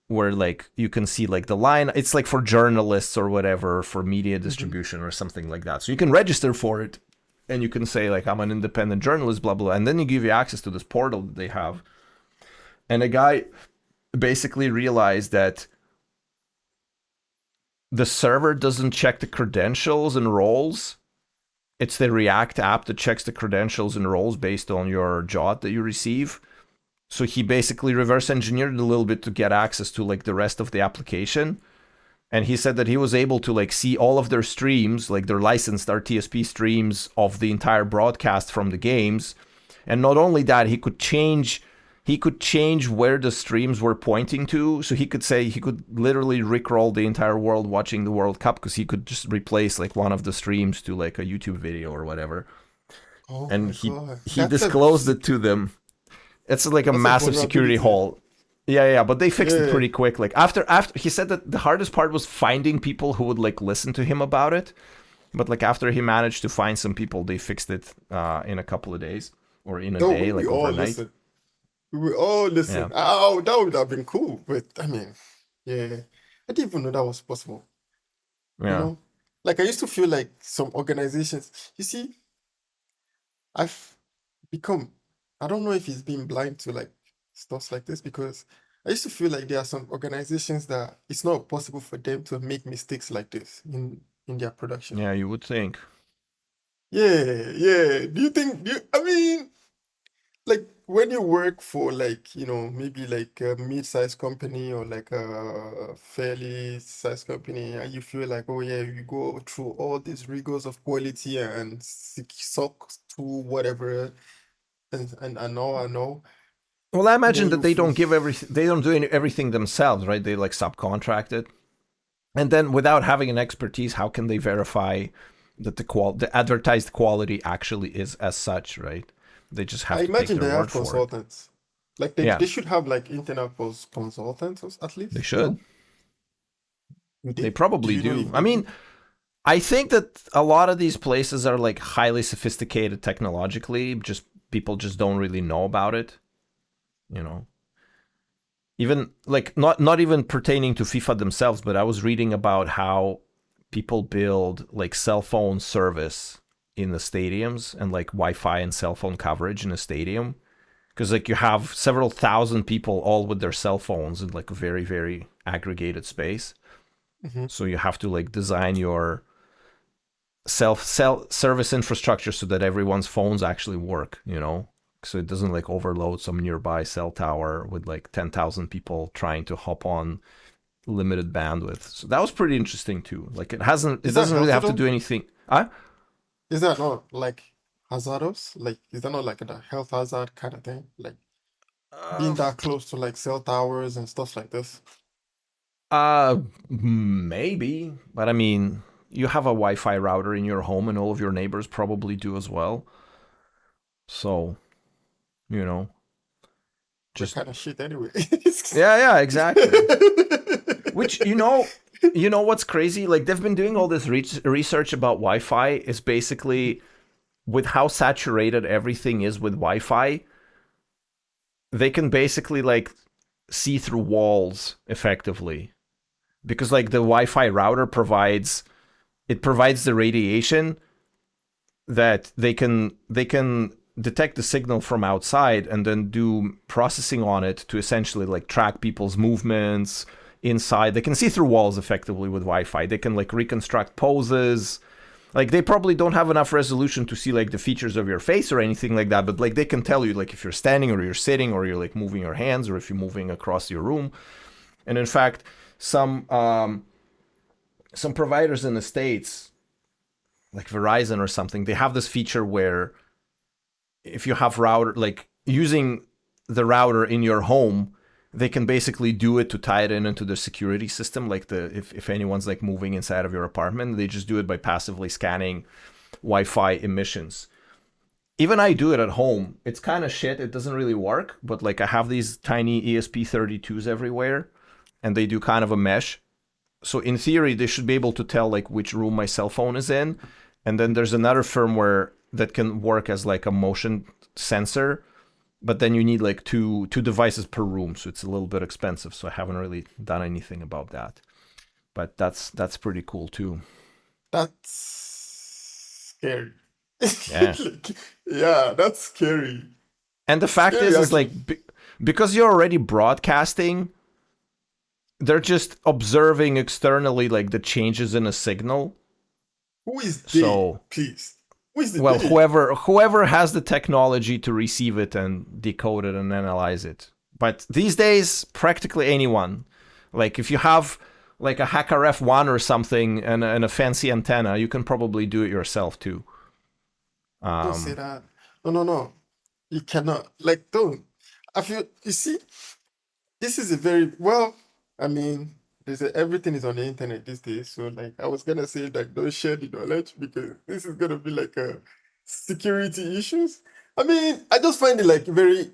where like you can see like the line. It's like for journalists or whatever, for media Mhm. distribution or something like that. So you can register for it, and you can say like I'm an independent journalist, blah blah, and then you give you access to this portal that they have. And a guy basically realized that the server doesn't check the credentials and roles. It's the React app that checks the credentials and roles based on your job that you receive. So he basically reverse engineered it a little bit to get access to like the rest of the application. And he said that he was able to like see all of their streams, like their licensed RTSP streams of the entire broadcast from the games. And not only that, he could change where the streams were pointing to. So he could say he could literally rickroll the entire world watching the World Cup, because he could just replace like one of the streams to like a YouTube video or whatever. Oh And my God. he disclosed it to them. It's like a That's a massive security vulnerability. hole. Yeah, yeah, but they fixed it Yeah. pretty quick. Like after he said that the hardest part was finding people who would like listen to him about it. But like after he managed to find some people, they fixed it in a couple of days or in a No, day, we like all overnight. listen. We all listen. Yeah, Oh, that would have been cool. But I mean, yeah. I didn't even know that was possible. You yeah, know? Like I used to feel like some organizations, you see, I've become, I don't know if it's being blind to like stuff like this because I used to feel like there are some organizations that it's not possible for them to make mistakes like this in their production. yeah. You would think. Yeah, yeah. I mean, like when you work for like, maybe like a mid-sized company or like a fairly sized company, and you feel like, oh yeah, you go through all these rigors of quality and suck to whatever and all I know, Well, I then imagine that you feel they don't do everything themselves, right? They like subcontract it. And then without having an expertise, how can they verify that the advertised quality actually is as such, right? They just I have to take imagine their they have word for it. consultants. Like Yeah, they should have like internal consultants at they least, should. Do They they? Do probably you know do. if I they mean, do? I think that a lot of these places are like highly sophisticated technologically, just people just don't really know about it, you know. Even like not even pertaining to FIFA themselves, but I was reading about how people build like cell phone service in the stadiums and like Wi-Fi and cell phone coverage in a stadium because like you have several thousand people all with their cell phones in like a very aggregated space. Hmm. So you have to like design your self service infrastructure so that everyone's phones actually work, so it doesn't like overload some nearby cell tower with like 10,000 people trying to hop on limited bandwidth. So that was pretty interesting too. Like it Is that doesn't really healthy have to though? do anything. Huh? Is that not like hazardous? Like, is that not like a health hazard kind of thing? Like being Uh, that close to like cell towers and stuff like this? Maybe, but I mean, you have a Wi-Fi router in your home, and all of your neighbors probably do as well. So you know, We're just kind of shit anyway. yeah, exactly. Which you know what's crazy? Like they've been doing all this research about Wi-Fi. Is basically with how saturated everything is with Wi-Fi, they can basically like see through walls effectively because like the Wi-Fi router provides the radiation that they can detect the signal from outside and then do processing on it to essentially like track people's movements inside. They can see through walls effectively with Wi-Fi. They can like reconstruct poses. Like they probably don't have enough resolution to see like the features of your face or anything like that, but like they can tell you like if you're standing or you're sitting or you're like moving your hands or if you're moving across your room. And in fact, some providers in the states, like Verizon or something, they have this feature where if you have router like using the router in your home, they can basically do it to tie it into the security system. Like if anyone's like moving inside of your apartment, they just do it by passively scanning Wi-Fi emissions. Even I do it at home. It's kind of shit. It doesn't really work, but like I have these tiny ESP32s everywhere, and they do kind of a mesh. So in theory, they should be able to tell like which room my cell phone is in, and then there's another firmware that can work as like a motion sensor. But then you need like two devices per room, so it's a little bit expensive. So I haven't really done anything about that. But that's pretty cool too. That's scary. Yeah. Like, yeah, that's scary. And the fact Scary is actually. like because you're already broadcasting, they're just observing externally like the changes in a signal. Who is they, So, please? Who is the well, they? whoever has the technology to receive it and decode it and analyze it. But these days, practically anyone. Like if you have like a Hacker F1 or something and a fancy antenna, you can probably do it yourself too. Don't say Um, that. No, no, no. You cannot. Like, don't. I feel, you see, this is a very, well, I mean, everything is on the internet these days. So, like, I was gonna say, like, don't share the knowledge because this is gonna be like a security issues. I mean, I just find it like very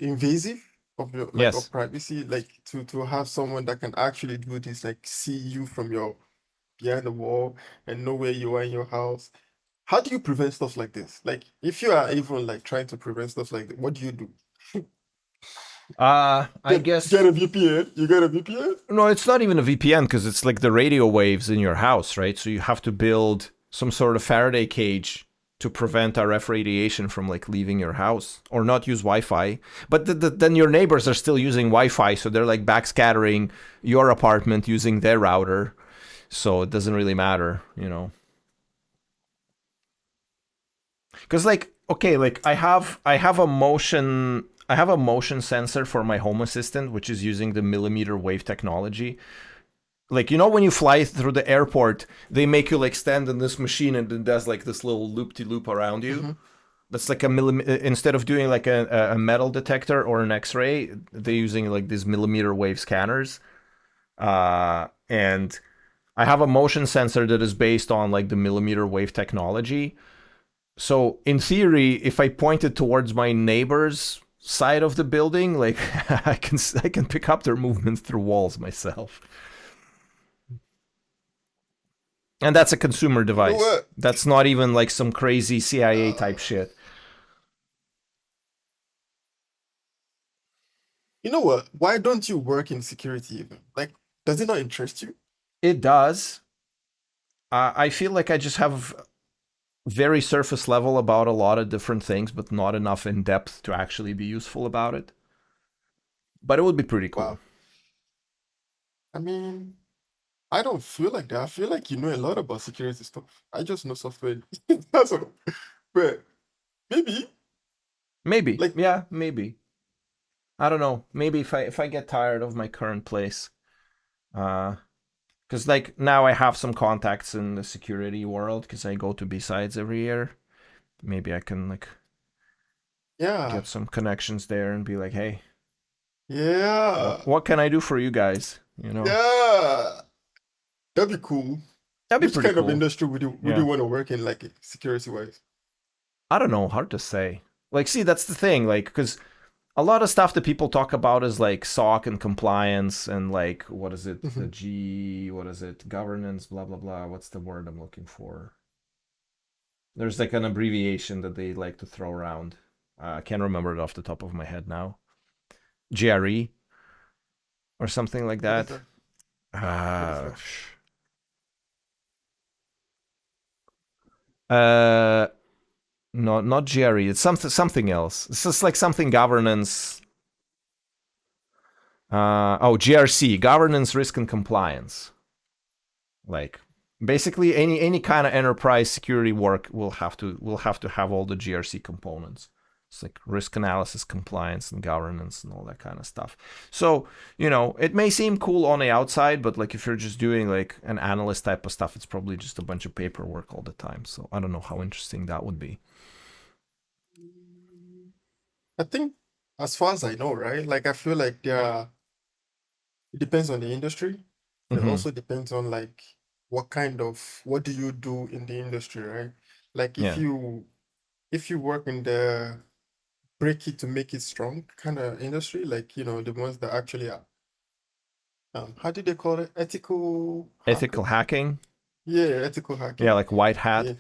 invasive of your like yes. of privacy, like to have someone that can actually do this, like see you from your behind the wall and know where you are in your house. How do you prevent stuff like this? Like, if you are even like trying to prevent stuff like that, what do you do? I Get guess a VPN. You get a VPN. no, it's not even a VPN because it's like the radio waves in your house, right? So you have to build some sort of Faraday cage to prevent RF radiation from like leaving your house or not use Wi-Fi. But then your neighbors are still using Wi-Fi, so they're like backscattering your apartment using their router. So it doesn't really matter. Because like okay, like I have a motion sensor for my home assistant, which is using the millimeter wave technology. Like when you fly through the airport, they make you like stand in this machine and it does like this little loop to loop around you. Mm-hmm. That's like a instead of doing like a metal detector or an X-ray, they're using like these millimeter wave scanners. And I have a motion sensor that is based on like the millimeter wave technology. So in theory, if I point it towards my neighbor's side of the building, like I can pick up their movements through walls myself. And that's a consumer You know device. what? That's not even like some crazy CIA type Uh, shit. you know what? Why don't you work in security even? Like, does it not interest you? It does. I feel like I just have very surface level about a lot of different things, but not enough in depth to actually be useful about it. But it would be pretty cool. Wow. I mean, I don't feel like that. I feel like you know a lot about security stuff. I just know software. That's all. But maybe, Maybe, like, yeah, maybe. I don't know. Maybe if I get tired of my current place, because like now I have some contacts in the security world because I go to B-sides every year. Maybe I can like yeah, get some connections there and be like, hey, yeah, what can I do for you guys? yeah. That'd be cool. That'd be Which pretty kind of cool. industry would you Yeah. want to work in, like security wise? I don't know, hard to say. Like, see, that's the thing. Like, because a lot of stuff that people talk about is like SOC and compliance and like what is it? The Hmm. what is it? Governance, blah blah blah. What's the word I'm looking for? There's like an abbreviation that they like to throw around. I can't remember it off the top of my head now. GRE or something like What is that. that? What is Uh, that? uh, no, not GRE. It's something else. It's just like something governance. GRC, governance, risk, and compliance. Like basically any kind of enterprise security work will have to have all the GRC components. It's like risk analysis, compliance, and governance, and all that kind of stuff. So it may seem cool on the outside, but like if you're just doing like an analyst type of stuff, it's probably just a bunch of paperwork all the time. So I don't know how interesting that would be. I think, as far as I know, right? Like, I feel like it depends on the industry, and it Mm-hmm. also depends on like what do you do in the industry, right? Like, if Yeah. you work in the break it to make it strong kind of industry, like the ones that actually are, how do they call it? Ethical Ethical hackers? hacking. Yeah, ethical Yeah, hacking. like white hat. Yeah,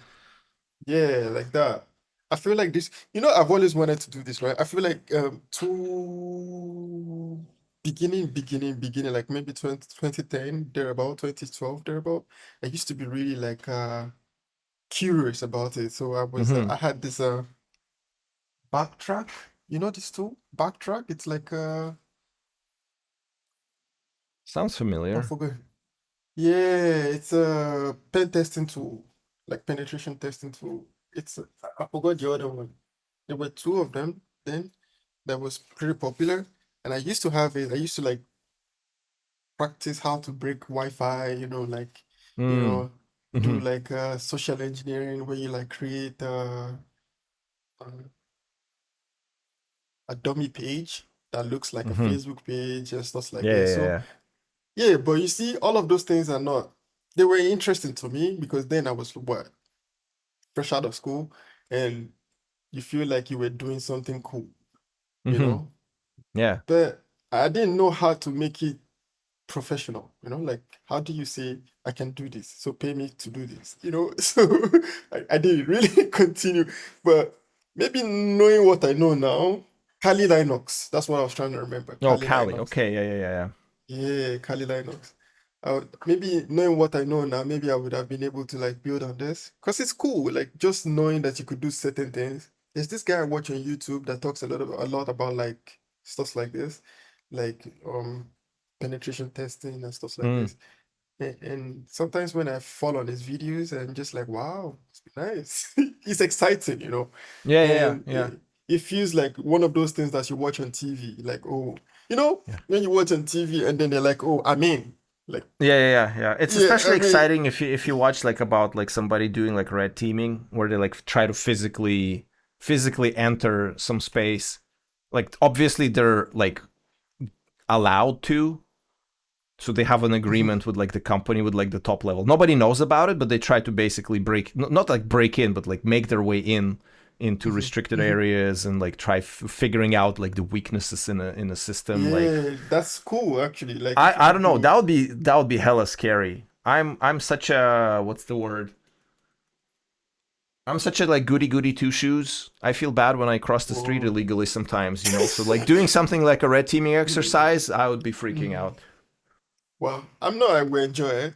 yeah, like that. I feel like this, I've always wanted to do this, right? I feel like to beginning, like maybe 2010, thereabout, 2012, thereabout, I used to be really like curious about it. So Mm-hmm. I had this backtrack, this tool? Backtrack, it's like Sounds I familiar. forgot. Yeah, it's a pen testing tool, like penetration testing tool. I forgot the other one. There were two of them then that was pretty popular, and I used to have it. I used to like practice how to break Wi-Fi, like you Mm. know, do Mm-hmm. like social engineering where you like create uh, a dummy page that looks like a Mm-hmm. Facebook page and stuff like Yeah, that. yeah, So yeah. yeah, but you see, all of those things are not. They were interesting to me because then I was what, fresh out of school, and you feel like you were doing something cool, you Mm-hmm. know? Yeah. But I didn't know how to make it professional, like how do you say I can do this? So pay me to do this, So I didn't really continue. But maybe knowing what I know now, Kali Linux, that's what I was trying to remember. Oh, Kali Cali. Linux. Okay. Yeah, yeah, yeah, yeah. Yeah, Kali Linux. Maybe knowing what I know now, maybe I would have been able to like build on this because it's cool. Like just knowing that you could do certain things. There's this guy I watch on YouTube that talks a lot about like stuff like this, like penetration testing and stuff like Mm. this. And sometimes when I fall on his videos, I'm just like, wow, it's nice. It's exciting, you know. Yeah, yeah, yeah, And yeah, it feels like one of those things that you watch on TV. Like, oh, you know, yeah. when you watch on TV and then they're like, oh, I'm in. Like, Yeah, yeah, yeah, yeah. It's yeah, especially I mean, exciting if you watch like about like somebody doing like red teaming where they like try to physically enter some space. Like obviously they're like allowed to, so they have an mhm, agreement with like the company with like the top level. Nobody knows about it, but they try to basically not like break in, but like make their way in into mhm, restricted mhm. areas and like try figuring out like the weaknesses in a system. Like Yeah, that's cool actually. Like if you I don't could know, do, that would be hella scary. I'm such a what's the word? I'm such a like goody two shoes. I feel bad when I cross the street oh. illegally sometimes, you know. So like doing something like a red teaming exercise, I would be freaking Mm. out. Well, I'm not, I will enjoy it.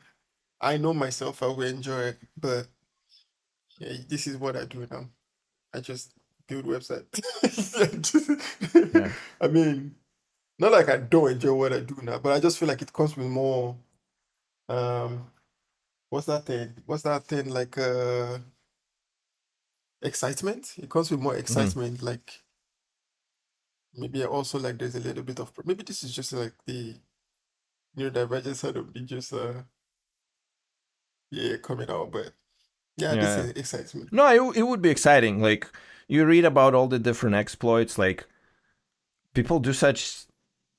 I know myself, I will enjoy it, but yeah, this is what I do now. I just build website. Yeah. I mean, not like I don't enjoy what I do now, but I just feel like it comes with more um what's that thing? What's that thing like excitement? It comes with more Hmm. excitement. Like maybe I also like there's a little bit of maybe this is just like the neurodivergent side of me just yeah coming out, but yeah, this Yeah. is excites me. No, it would be exciting. Like you read about all the different exploits. Like people do such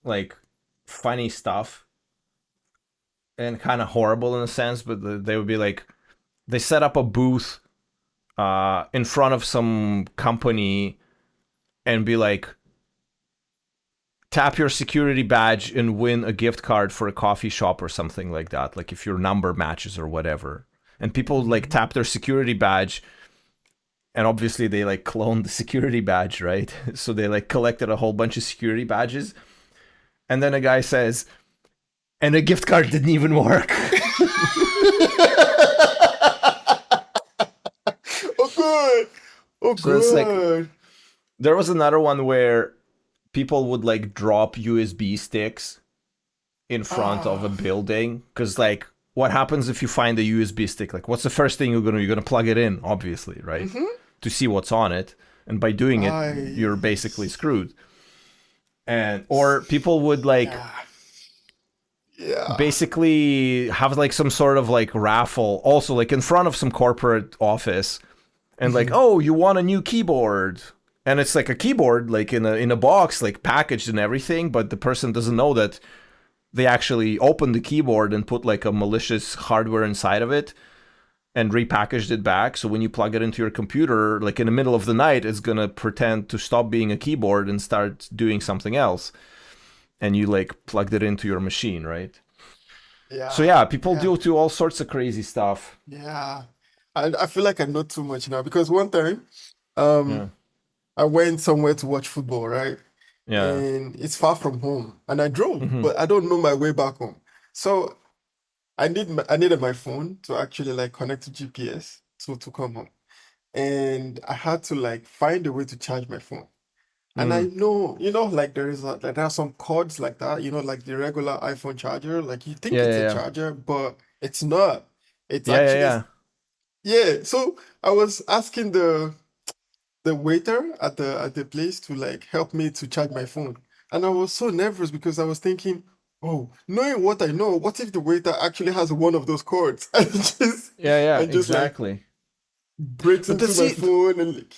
like funny stuff and kind of horrible in a sense, but they would be like they set up a booth in front of some company and be like, tap your security badge and win a gift card for a coffee shop or something like that. Like if your number matches or whatever. And people like Mhm. tap their security badge and obviously they like cloned the security badge, right? So they like collected a whole bunch of security badges. And then a guy says, and the gift card didn't even work. Oh good. Oh So it's like good. there was another one where people would like drop USB sticks in front of a Ah. building because like what happens if you find a USB stick? Like what's the first thing you're gonna plug it in, obviously, right? Mm-hmm. To see what's on it. And by doing it, you're basically Nice. screwed. And or people would like Yeah. Yeah. basically have like some sort of like raffle also like in front of some corporate office and like, Mhm. oh, you want a new keyboard, and it's like a keyboard like in a box like packaged and everything, but the person doesn't know that they actually opened the keyboard and put like a malicious hardware inside of it and repackaged it back, so when you plug it into your computer like in the middle of the night it's gonna pretend to stop being a keyboard and start doing something else, and you like plugged it into your machine, right? So Yeah. yeah, people Yeah. do all sorts of crazy stuff. Yeah. I feel like I know too much now because one time, Yeah, um, I went somewhere to watch football, right? yeah. And it's far from home, and I drove, Hmm. but I don't know my way back home. So I needed my phone to actually like connect to GPS to come home, and I had to like find a way to charge my phone. And I Mm. know, like like there are some cords like that, like the regular iPhone charger, like you think Yeah, it's yeah, a yeah, charger, but it's not. It's yeah, yeah, actually, yeah. yeah. So I was asking the waiter at the place to like help me to charge my phone. And I was so nervous because I was thinking, oh, knowing what I know, what if the waiter actually has one of those cords Yeah, yeah, and just like exactly. breaks But into my phone and like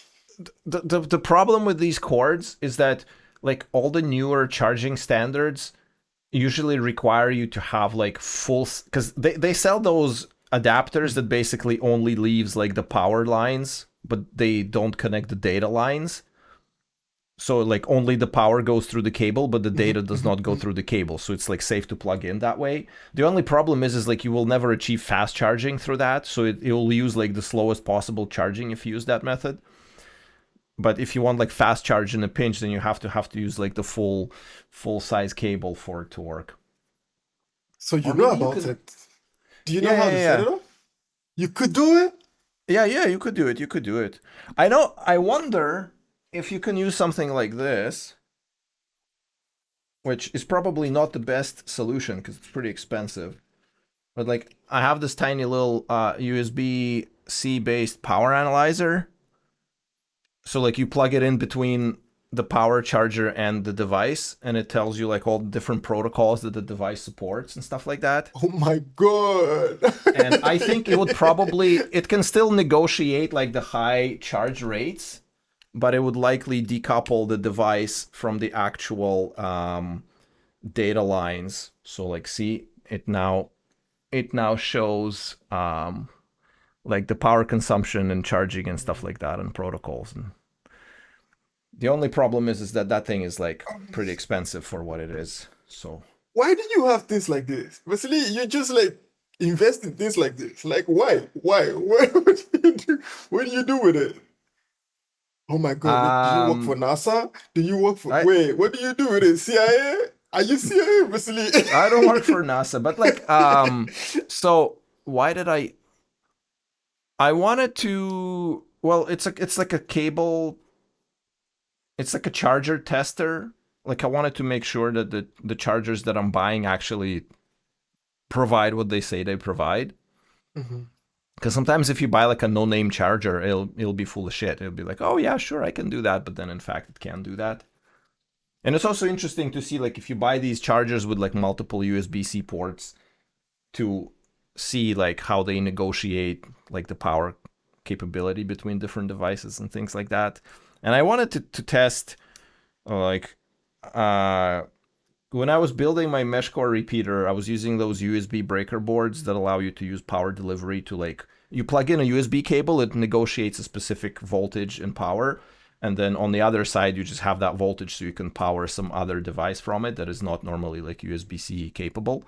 the problem with these cords is that like all the newer charging standards usually require you to have like full, because they sell those adapters that basically only leaves like the power lines but they don't connect the data lines, so like only the power goes through the cable but the data does not go through the cable, so it's like safe to plug in that way. The only problem is like you will never achieve fast charging through that, so it will use like the slowest possible charging if you use that method. But if you want like fast charge in a pinch, then you have to use like the full size cable for it to work. so you Or know maybe you about can. it. Do you know Yeah, how yeah, to yeah, set yeah. it up? You could do it? Yeah, yeah, you could do it. You could do it. I know. I wonder if you can use something like this, which is probably not the best solution because it's pretty expensive. But like I have this tiny little USB-C based power analyzer. So like you plug it in between the power charger and the device, and it tells you like all the different protocols that the device supports and stuff like that. Oh my god. And I think it can still negotiate like the high charge rates, but it would likely decouple the device from the actual data lines. So like, see, it now shows like the power consumption and charging and stuff like that and protocols. And the only problem is that that thing is like pretty expensive for what it is. So Why do you have things like this? Vasily, you just like invest in things like this. Like why? Why? What do you do? What do you do with it? Oh my god, wait, do you work for um NASA? Do you work for I wait, what do you do with it? CIA? Are you CIA, Vasily? I don't work for NASA, but like so why did I wanted to, well, it's like a cable, it's like a charger tester. Like I wanted to make sure that the chargers that I'm buying actually provide what they say they provide. Mhm. Because sometimes if you buy like a no-name charger, it'll be full of shit. It'll be like, oh yeah, sure, I can do that, but then in fact it can't do that. And it's also interesting to see like if you buy these chargers with like multiple USB-C ports, to see like how they negotiate like the power capability between different devices and things like that. And I wanted to test like uh when I was building my mesh core repeater, I was using those USB breaker boards that allow you to use power delivery to like you plug in a USB cable, it negotiates a specific voltage and power. And then on the other side, you just have that voltage so you can power some other device from it that is not normally like USB-C capable.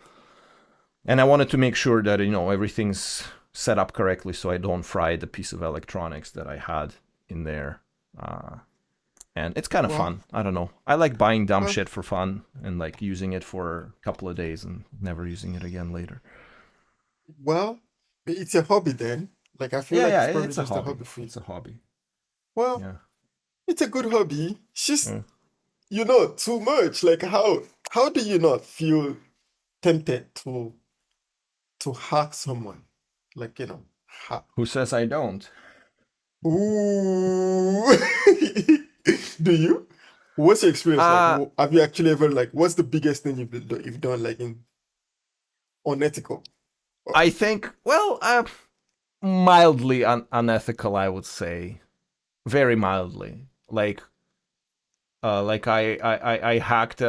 And I wanted to make sure that everything's set up correctly so I don't fry the piece of electronics that I had in there. Uh, and it's kind of Well, fun. I don't know. I like buying dumb well, shit for fun and like using it for a couple of days and never using it again later. well, it's a hobby then. Like I feel Yeah, like yeah, it's probably it's a just a hobby. hobby for you. It's a hobby. Well, Yeah. it's a good hobby. It's just Yeah. too much. Like how do you not feel tempted to hack someone? Like, hack. Who says I don't? Ooh. Do you? What's your experience like? Uh Have you actually ever like what's the biggest thing you've done like in unethical? Oh, I think, well, mildly unethical, I would say. Very mildly. Like I hacked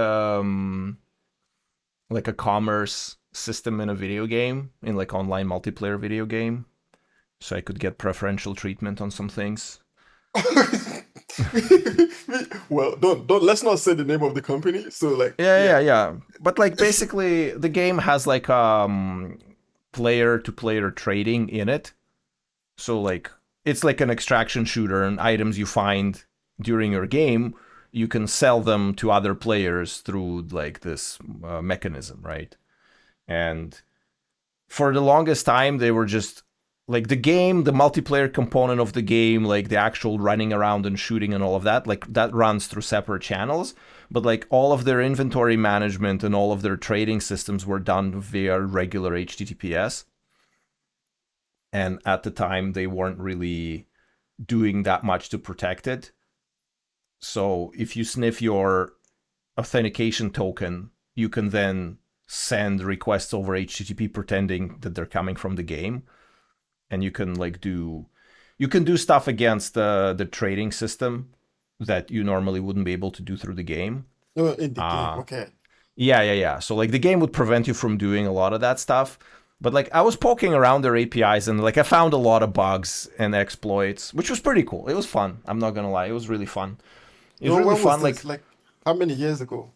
like a commerce system in a video game, in like online multiplayer video game, so I could get preferential treatment on some things. well, don't let's not say the name of the company. So like, Yeah, yeah. yeah, yeah. But like basically the game has like player to player trading in it. So like it's like an extraction shooter, and items you find during your game, you can sell them to other players through like this mechanism, right? And for the longest time they were just like the multiplayer component of the game, like the actual running around and shooting and all of that, like that runs through separate channels. But like all of their inventory management and all of their trading systems were done via regular HTTPS. And at the time they weren't really doing that much to protect it. So if you sniff your authentication token, you can then send requests over HTTP pretending that they're coming from the game, and you can do stuff against the trading system that you normally wouldn't be able to do through the game. Oh, in the game. Uh Okay. yeah, yeah, yeah. So like the game would prevent you from doing a lot of that stuff. But like I was poking around their APIs and like I found a lot of bugs and exploits, which was pretty cool. It was fun. I'm not gonna lie, it was really fun. It was No, really when was fun. this? Like Like how many years ago?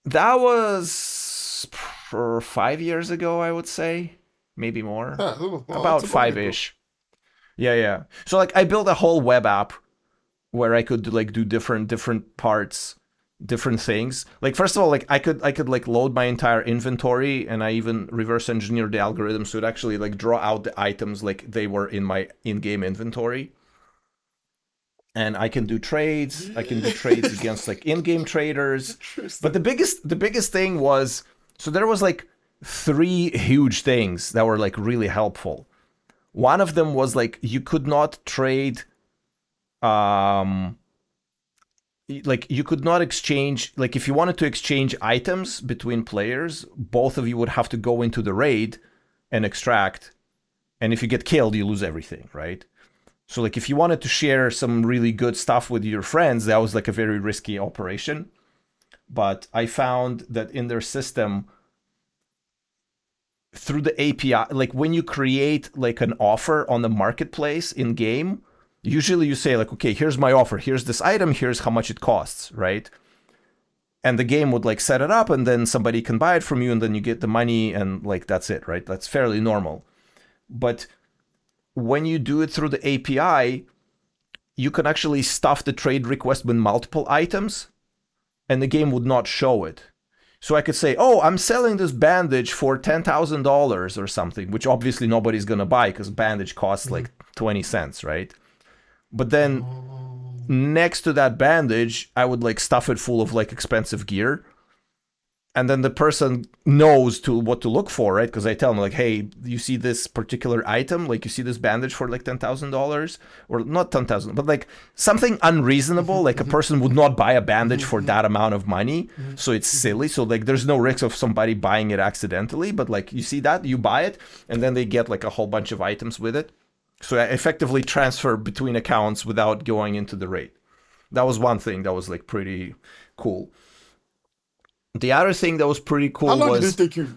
that was for 5 years ago, I would say, maybe more, Ah, oh, wow, that's about a long ago. 5-ish. Yeah, yeah. So like I built a whole web app where I could like do different parts, different things. Like first of all, like I could like load my entire inventory, and I even reverse engineered the algorithm so it actually like draw out the items like they were in my in-game inventory. And I can do trades. I can do trades against like in-game traders. But the Interesting. biggest thing was, so there was like three huge things that were like really helpful. One of them was like you could not trade like you could not exchange, like if you wanted to exchange items between players, both of you would have to go into the raid and extract, and if you get killed you lose everything, right? So like if you wanted to share some really good stuff with your friends, that was like a very risky operation. But I found that in their system, through the API, like when you create like an offer on the marketplace in game, usually you say like, okay, here's my offer, here's this item, here's how much it costs, right? And the game would like set it up, and then somebody can buy it from you, and then you get the money, and like that's it, right? That's fairly normal. But when you do it through the API, you can actually stuff the trade request with multiple items, and the game would not show it. So I could say, oh, I'm selling this bandage for $10,000 or something, which obviously nobody's going to buy because bandage costs like 20 cents, right? But then next to that bandage, I would like stuff it full of like expensive gear. And then the person knows what to look for, right? Because I tell them like, hey, you see this particular item? Like you see this bandage for like $10,000? Or not 10,000, but like something unreasonable. Like a person would not buy a bandage for that amount of money. So it's silly. So like there's no risk of somebody buying it accidentally. But like you see that, you buy it, and then they get like a whole bunch of items with it. So I effectively transfer between accounts without going into the raid. That was one thing that was like pretty cool. The other thing that was pretty cool was... How long did it take you?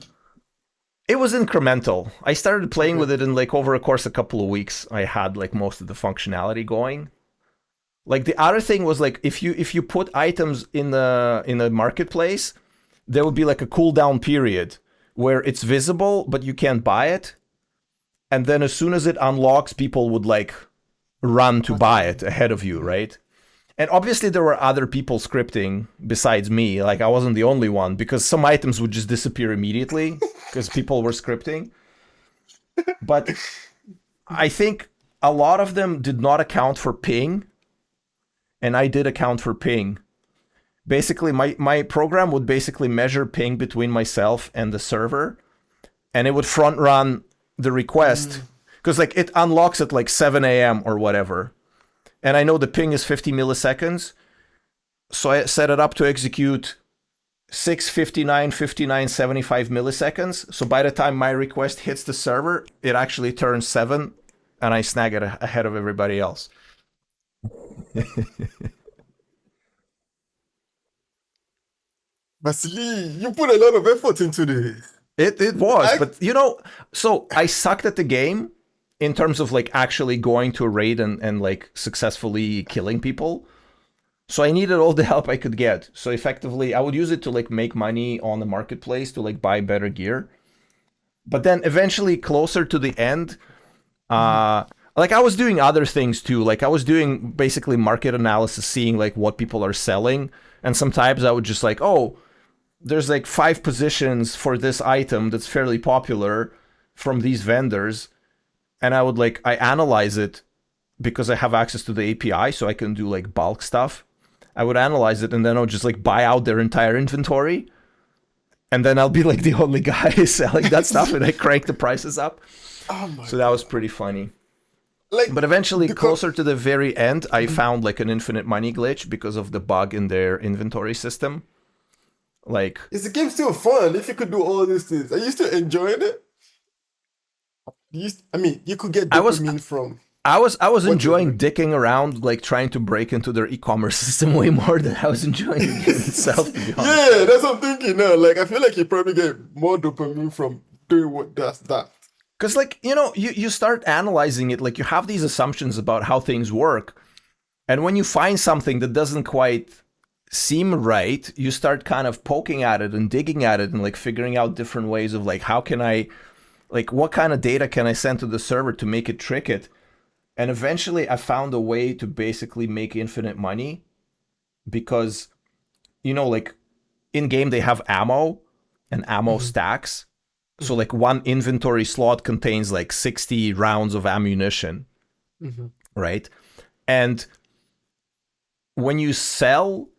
It was incremental. I started playing with it in like over a course of a couple of weeks. I had like most of the functionality going. Like the other thing was like if you put items in the marketplace, there would be like a cooldown period where it's visible but you can't buy it. And then as soon as it unlocks, people would like run to buy it ahead of you, right? And obviously there were other people scripting besides me. Like I wasn't the only one, because some items would just disappear immediately because people were scripting. But I think a lot of them did not account for ping, and I did account for ping. Basically, my program would basically measure ping between myself and the server, and it would front run the request because like it unlocks at like 7 a.m. or whatever. And I know the ping is 50 milliseconds. So I set it up to execute 6:59, 59, 75 milliseconds. So by the time my request hits the server, it actually turns 7 and I snag it ahead of everybody else. Vasili, you put a lot of effort into this. It was, but you know, so I sucked at the game in terms of like actually going to a raid and like successfully killing people. So I needed all the help I could get. So effectively, I would use it to like make money on the marketplace to like buy better gear. But then eventually, closer to the end, like I was doing other things too. Like I was doing basically market analysis, seeing like what people are selling. And sometimes I would just like, oh, there's like 5 positions for this item that's fairly popular from these vendors. And I would like, I analyze it because I have access to the API, so I can do like bulk stuff. I would analyze it and then I'll just like buy out their entire inventory. And then I'll be like the only guy selling that stuff, and I crank the prices up. So that was pretty funny. Like, but eventually, closer to the very end, I found like an infinite money glitch because of the bug in their inventory system. Like, is the game still fun if you could do all these things? Are you still enjoying it? I mean, you could get dopamine from... I was enjoying dicking around, like trying to break into their e-commerce system way more than I was enjoying the game itself, to be honest. Yeah, that's what I'm thinking now. Like, I feel like you probably get more dopamine from doing what does that. Because, like, you know, you start analyzing it, like you have these assumptions about how things work. And when you find something that doesn't quite seem right, you start kind of poking at it and digging at it and like figuring out different ways of like, how can I, like, what kind of data can I send to the server to make it trick it? And eventually I found a way to basically make infinite money because, you know, like in game they have ammo and ammo stacks. So like one inventory slot contains like 60 rounds of ammunition, right? And when you sell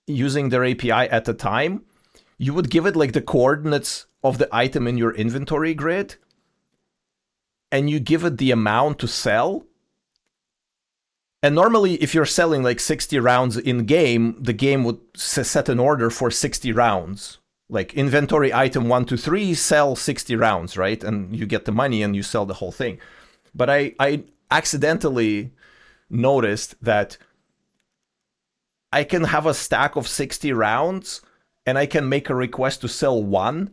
using their API at the time, you would give it like the coordinates of the item in your inventory grid, and you give it the amount to sell. And normally, if you're selling like 60 rounds in game, the game would set an order for 60 rounds. Like inventory item 1 to 3, sell 60 rounds, right? And you get the money and you sell the whole thing. But I accidentally noticed that I can have a stack of 60 rounds and I can make a request to sell one.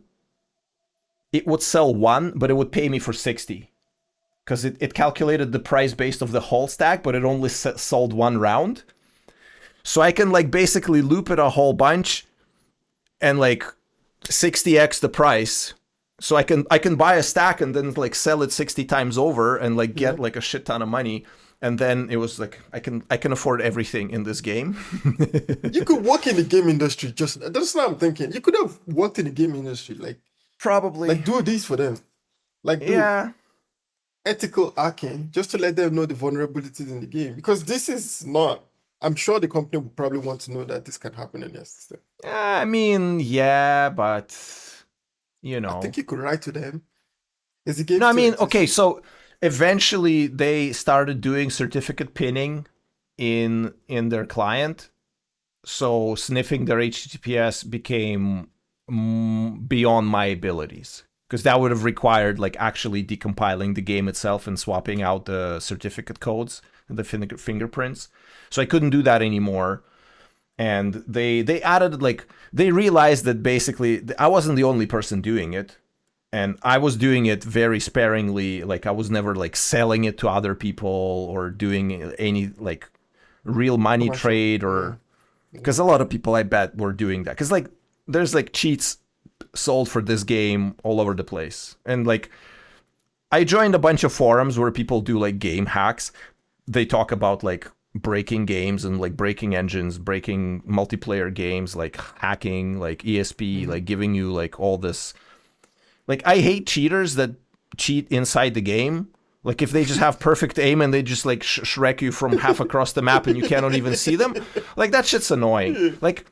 It would sell one, but it would pay me for 60. Because it calculated the price based of the whole stack, but it only sold one round. So I can like basically loop it a whole bunch and like 60x the price. So I can buy a stack and then like sell it 60 times over and like get like a shit ton of money. And then it was like I can afford everything in this game. You could work in the game industry. That's what I'm thinking. You could have worked in the game industry, Probably. like do this for them, like do Yeah. ethical hacking just to let them know the vulnerabilities in the game. Because this is not. I'm sure the company would probably want to know that this can happen in their system. I mean, yeah, but you I know. think you could write to them. Is the game No, I still mean, okay, exists? so eventually they started doing certificate pinning in their client. So sniffing their HTTPS became beyond my abilities, because that would have required like actually decompiling the game itself and swapping out the certificate codes and the fingerprints. So I couldn't do that anymore. And they added like they realized that basically I wasn't the only person doing it, and I was doing it very sparingly. Like I was never like selling it to other people or doing any like real money Commercial. trade, Yeah. or because a lot of people I bet were doing that, because like there's like cheats sold for this game all over the place. And like I joined a bunch of forums where people do like game hacks. They talk about like breaking games and like breaking engines, breaking multiplayer games, like hacking, like ESP, like giving you like all this. Like I hate cheaters that cheat inside the game. Like if they just have perfect aim and they just like Shrek you from half across the map and you cannot even see them, like that shit's annoying. Like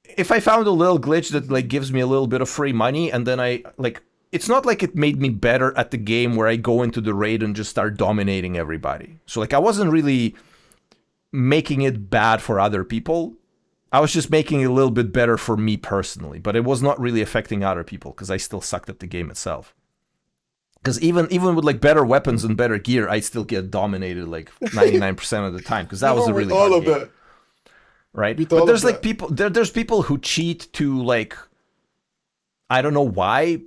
if I found a little glitch that like gives me a little bit of free money and then I like, it's not like it made me better at the game where I go into the raid and just start dominating everybody. So like I wasn't really making it bad for other people. I was just making it a little bit better for me personally, but it was not really affecting other people because I still sucked at the game itself. Because even with like better weapons and better gear, I still get dominated like 99% of the time, because that was Even a with really all hard of game. that, Right? with But all there's of like that. people there's people who cheat to like, I don't know why,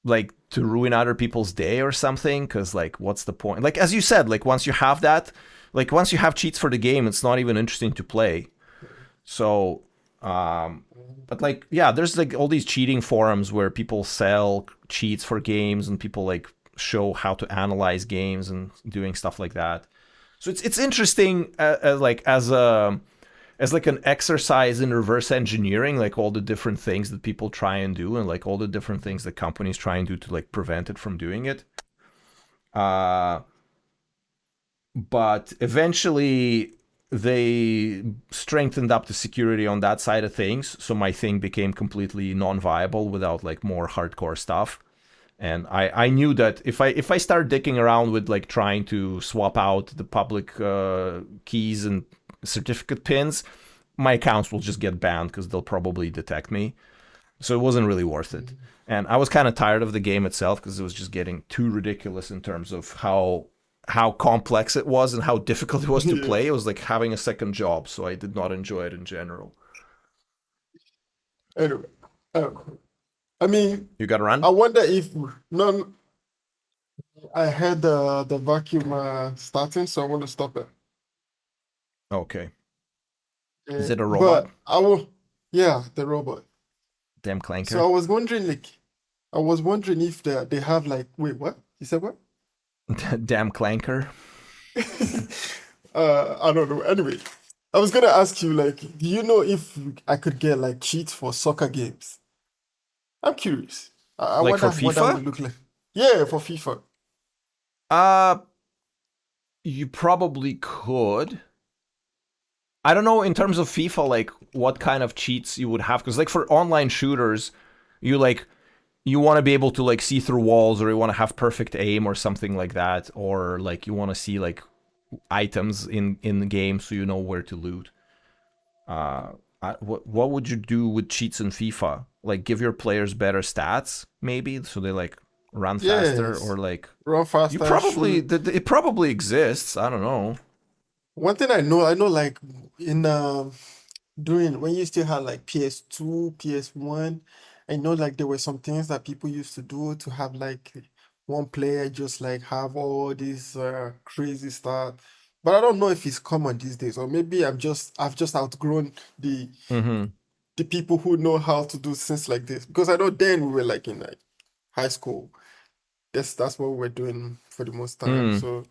like to ruin other people's day or something, because like what's the point? Like as you said, like once you have that, like once you have cheats for the game, it's not even interesting to play. So but like yeah, there's like all these cheating forums where people sell cheats for games and people like show how to analyze games and doing stuff like that. So it's interesting like as like an exercise in reverse engineering, like all the different things that people try and do and like all the different things that companies try and do to like prevent it from doing it. Uh, but eventually they strengthened up the security on that side of things. So my thing became completely non-viable without like more hardcore stuff. And I knew that if I start dicking around with like trying to swap out the public keys and certificate pins, my accounts will just get banned because they'll probably detect me. So it wasn't really worth it. And I was kind of tired of the game itself because it was just getting too ridiculous in terms of how complex it was and how difficult it was to Yeah. play. It was like having a second job, so I did not enjoy it in general. Anyway, I mean, You got to I run? wonder if none. I heard the vacuum starting, so I want to stop it. Okay. Is Yeah, it a robot? but I will. Yeah, the robot. Damn So clanker. I was wondering, if they have like. Wait, what? You said what? Damn clanker. I don't know. Anyway, I was gonna ask you, like, do you know if I could get like cheats for soccer games? I'm curious. I Like wonder for what that FIFA? would look like. Yeah, for FIFA. Uh, you probably could. I don't know in terms of FIFA, like what kind of cheats you would have, because like for online shooters, You like you want to be able to like see through walls, or you want to have perfect aim or something like that, or like you want to see like items in the game so you know where to loot. Uh, what would you do with cheats in FIFA? Like give your players better stats, maybe, so they like run faster, or Yes, like run you faster, probably shoot. it probably exists. I don't know. One thing I know like in during when you still had like PS2, PS1, I know like there were some things that people used to do to have like one player just like have all this crazy stuff. But I don't know if it's common these days, or maybe I've just outgrown Mm-hmm. the people who know how to do things like this. Because I know then we were like in like high school. That's what we were doing for the most time. Mm. So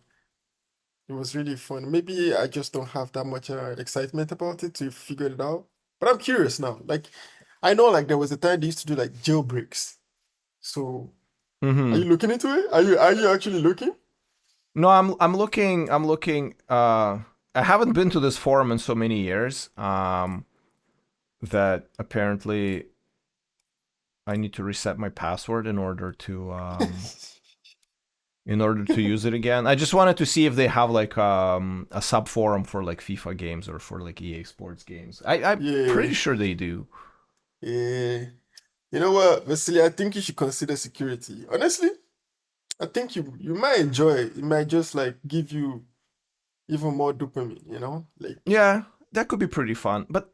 it was really fun. Maybe I just don't have that much excitement about it to figure it out. But I'm curious now. Like, I know like there was a time they used to do like jailbreaks. So, are Mm-hmm. you looking into it? Are you actually looking? No, I'm looking. I'm looking. I haven't been to this forum in so many years. That apparently I need to reset my password in order to use it again. I just wanted to see if they have like a sub forum for like FIFA games or for like EA Sports games. I'm Yeah, pretty sure they do. yeah. You know what, Vasili? I think you should consider security. Honestly, I think you might enjoy it. It might just like give you even more dopamine. You know, like Yeah, that could be pretty fun. But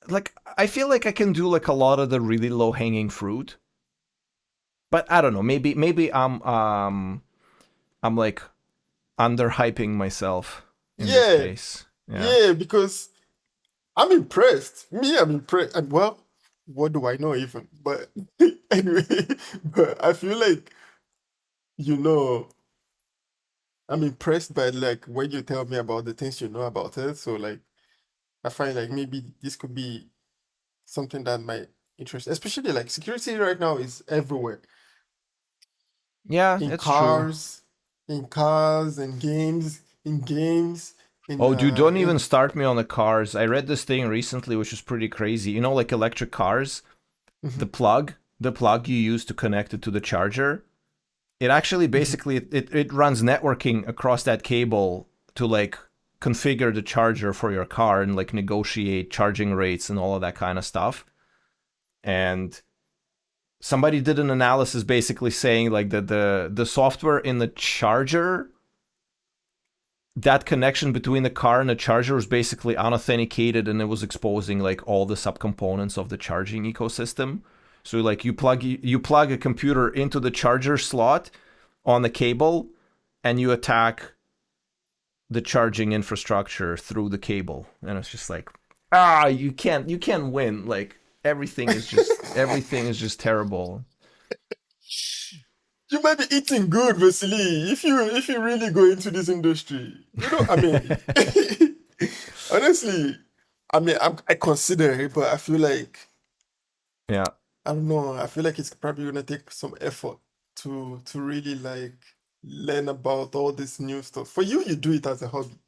like I feel like I can do like a lot of the really low hanging fruit. But I don't know. Maybe I'm like underhyping myself in this yeah, case. Yeah. yeah. Because I'm impressed. Me, I'm impressed. And well, what do I know even? But anyway, but I feel like, you know, I'm impressed by like when you tell me about the things you know about it. So like I find like maybe this could be something that might interest, especially like security right now is everywhere. Yeah, In it's true. cars, in cars and games, in games, Oh, dude, don't even in start me on the cars. I read this thing recently, which is pretty crazy. You know, like electric cars, mhm, the plug you use to connect it to the charger, it actually mhm. basically it runs networking across that cable to like configure the charger for your car and like negotiate charging rates and all of that kind of stuff. And somebody did an analysis basically saying like that the software in the charger, that connection between the car and the charger was basically unauthenticated, and it was exposing like all the subcomponents of the charging ecosystem. So like you plug a computer into the charger slot on the cable, and you attack the charging infrastructure through the cable, and it's just like, you can't win. Like everything is just terrible. You might be eating good, Vasily, if you really go into this industry. You know, I mean, honestly, I consider it, but I feel like Yeah. I don't know. I feel like it's probably gonna take some effort to really like learn about all this new stuff. For you, you do it as a hobby.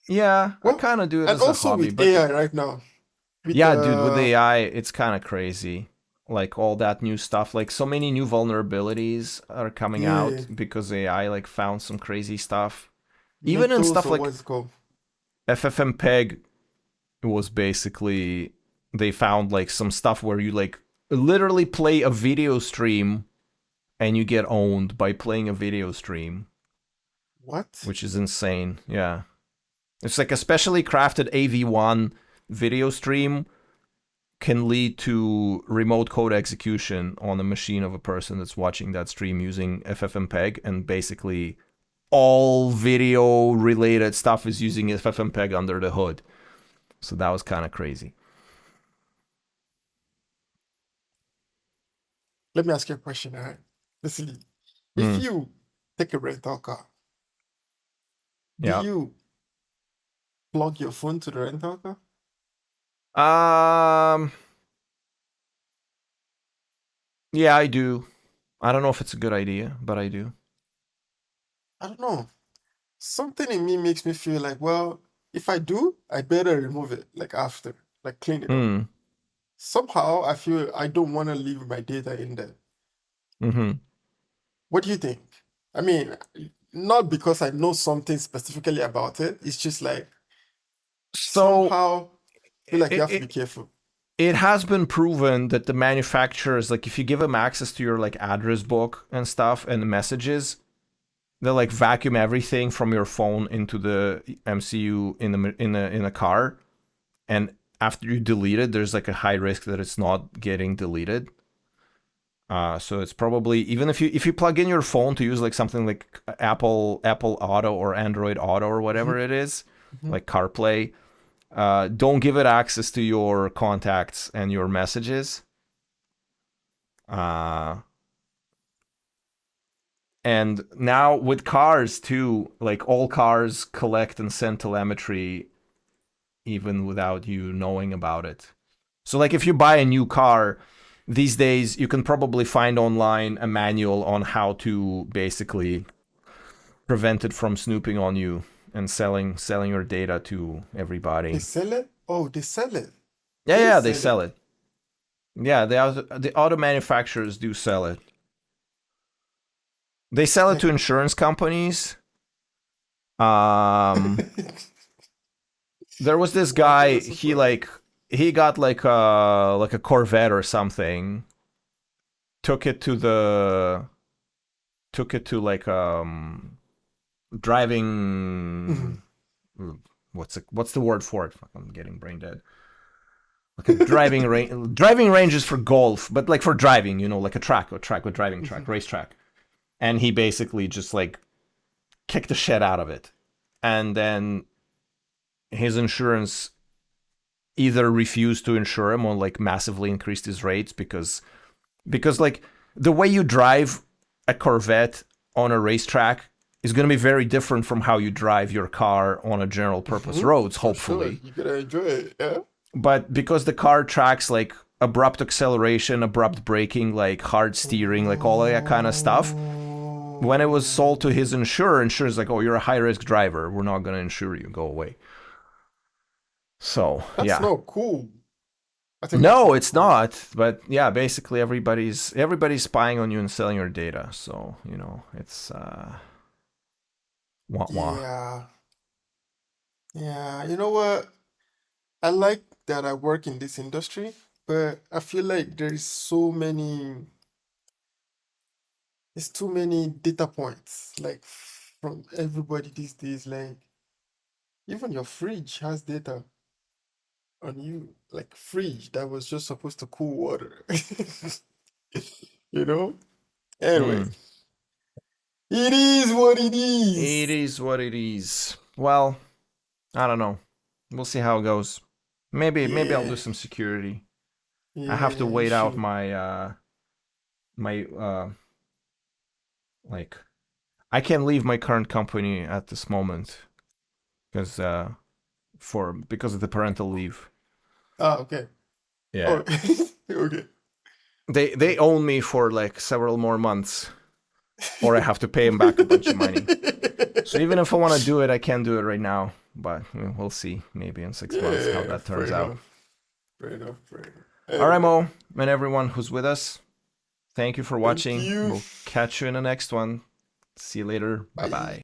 Yeah, I Well, kind of do it and as a also hobby, with but AI right now, with yeah, dude, with AI, it's kind of crazy. Like all that new stuff, like so many new vulnerabilities are coming yeah, out because AI like found some crazy stuff. Even in metals stuff or like what's it called? FFmpeg, was basically they found like some stuff where you like literally play a video stream and you get owned by playing a video stream, What? which is insane. Yeah. It's like a specially crafted AV1 video stream can lead to remote code execution on the machine of a person that's watching that stream using FFmpeg, and basically all video related stuff is using FFmpeg under the hood. So that was kind of crazy. Let me ask you a question, all right? Basically, if Mm, you take a rental car, do yeah. you plug your phone to the rental car? Um. Yeah, I do. I don't know if it's a good idea, but I do. I don't know. Something in me makes me feel like, well, if I do, I better remove it like after, like clean it up. Hmm. somehow I feel I don't want to leave my data in there. Hmm. What do you think? I mean, not because I know something specifically about it. It's just like So somehow I feel like you it, have to be it careful. it has been proven that the manufacturers, like if you give them access to your like address book and stuff and the messages, they like vacuum everything from your phone into the MCU in a car, and after you delete it, there's like a high risk that it's not getting deleted. So it's probably, even if you plug in your phone to use like something like Apple Auto or Android Auto or whatever Mhm, it is, mhm. like CarPlay, don't give it access to your contacts and your messages. Uh, and now with cars too, like all cars collect and send telemetry even without you knowing about it. So like if you buy a new car these days, you can probably find online a manual on how to basically prevent it from snooping on you and selling your data to They everybody. sell it? Oh, they sell it. Yeah, They yeah, they sell sell it. it. Yeah, the auto manufacturers do sell it. They sell it Like to insurance companies. Um, there was this wow, guy. that's so funny. He got like a Corvette or something. Took it to the took it to like Mhm. driving. What's the word for it? Fuck, I'm getting brain dead. Like a driving ranges for golf, but like for driving, like a track with driving track, Mhm. racetrack. And he basically just like kicked the shit out of it, and then his insurance either refused to insure him or like massively increased his rates because like the way you drive a Corvette on a racetrack is going to be very different from how you drive your car on a general purpose roads, For sure. hopefully. You gotta enjoy it. Yeah. But because the car tracks like abrupt acceleration, abrupt braking, like hard steering, like all of that kind of stuff, when it was sold to his insurer's like, oh, you're a high risk driver. We're not going to insure you. Go away. So, That's yeah. not cool. I think that's No, not it's cool. not. But yeah, basically everybody's spying on you and selling your data. So, it's wah wah. Yeah. Yeah. You know what? I like that I work in this industry, but I feel like there's too many data points, like from everybody these days. Like even your fridge has data on you, like fridge that was just supposed to cool water. You know? Anyway, Mm. it is what it It is. is what it is. Well, I don't know. We'll see how it goes. Maybe I'll do Yeah. some security. I have to Yeah, you wait out should. my like I can't leave my current company at this moment because because of the parental leave. Ah, okay. Yeah. Oh, okay. They own me for like several more months, or I have to pay them back a bunch of money. So even if I want to do it, I can't do it right now. But we'll see. Maybe in 6 months how Yeah, that fair turns out. enough. Fair enough. Fair enough. All right, Anyway, Mo, and everyone who's with us, thank you for thank watching. you. We'll catch you in the next one. See you later. Bye Bye. bye.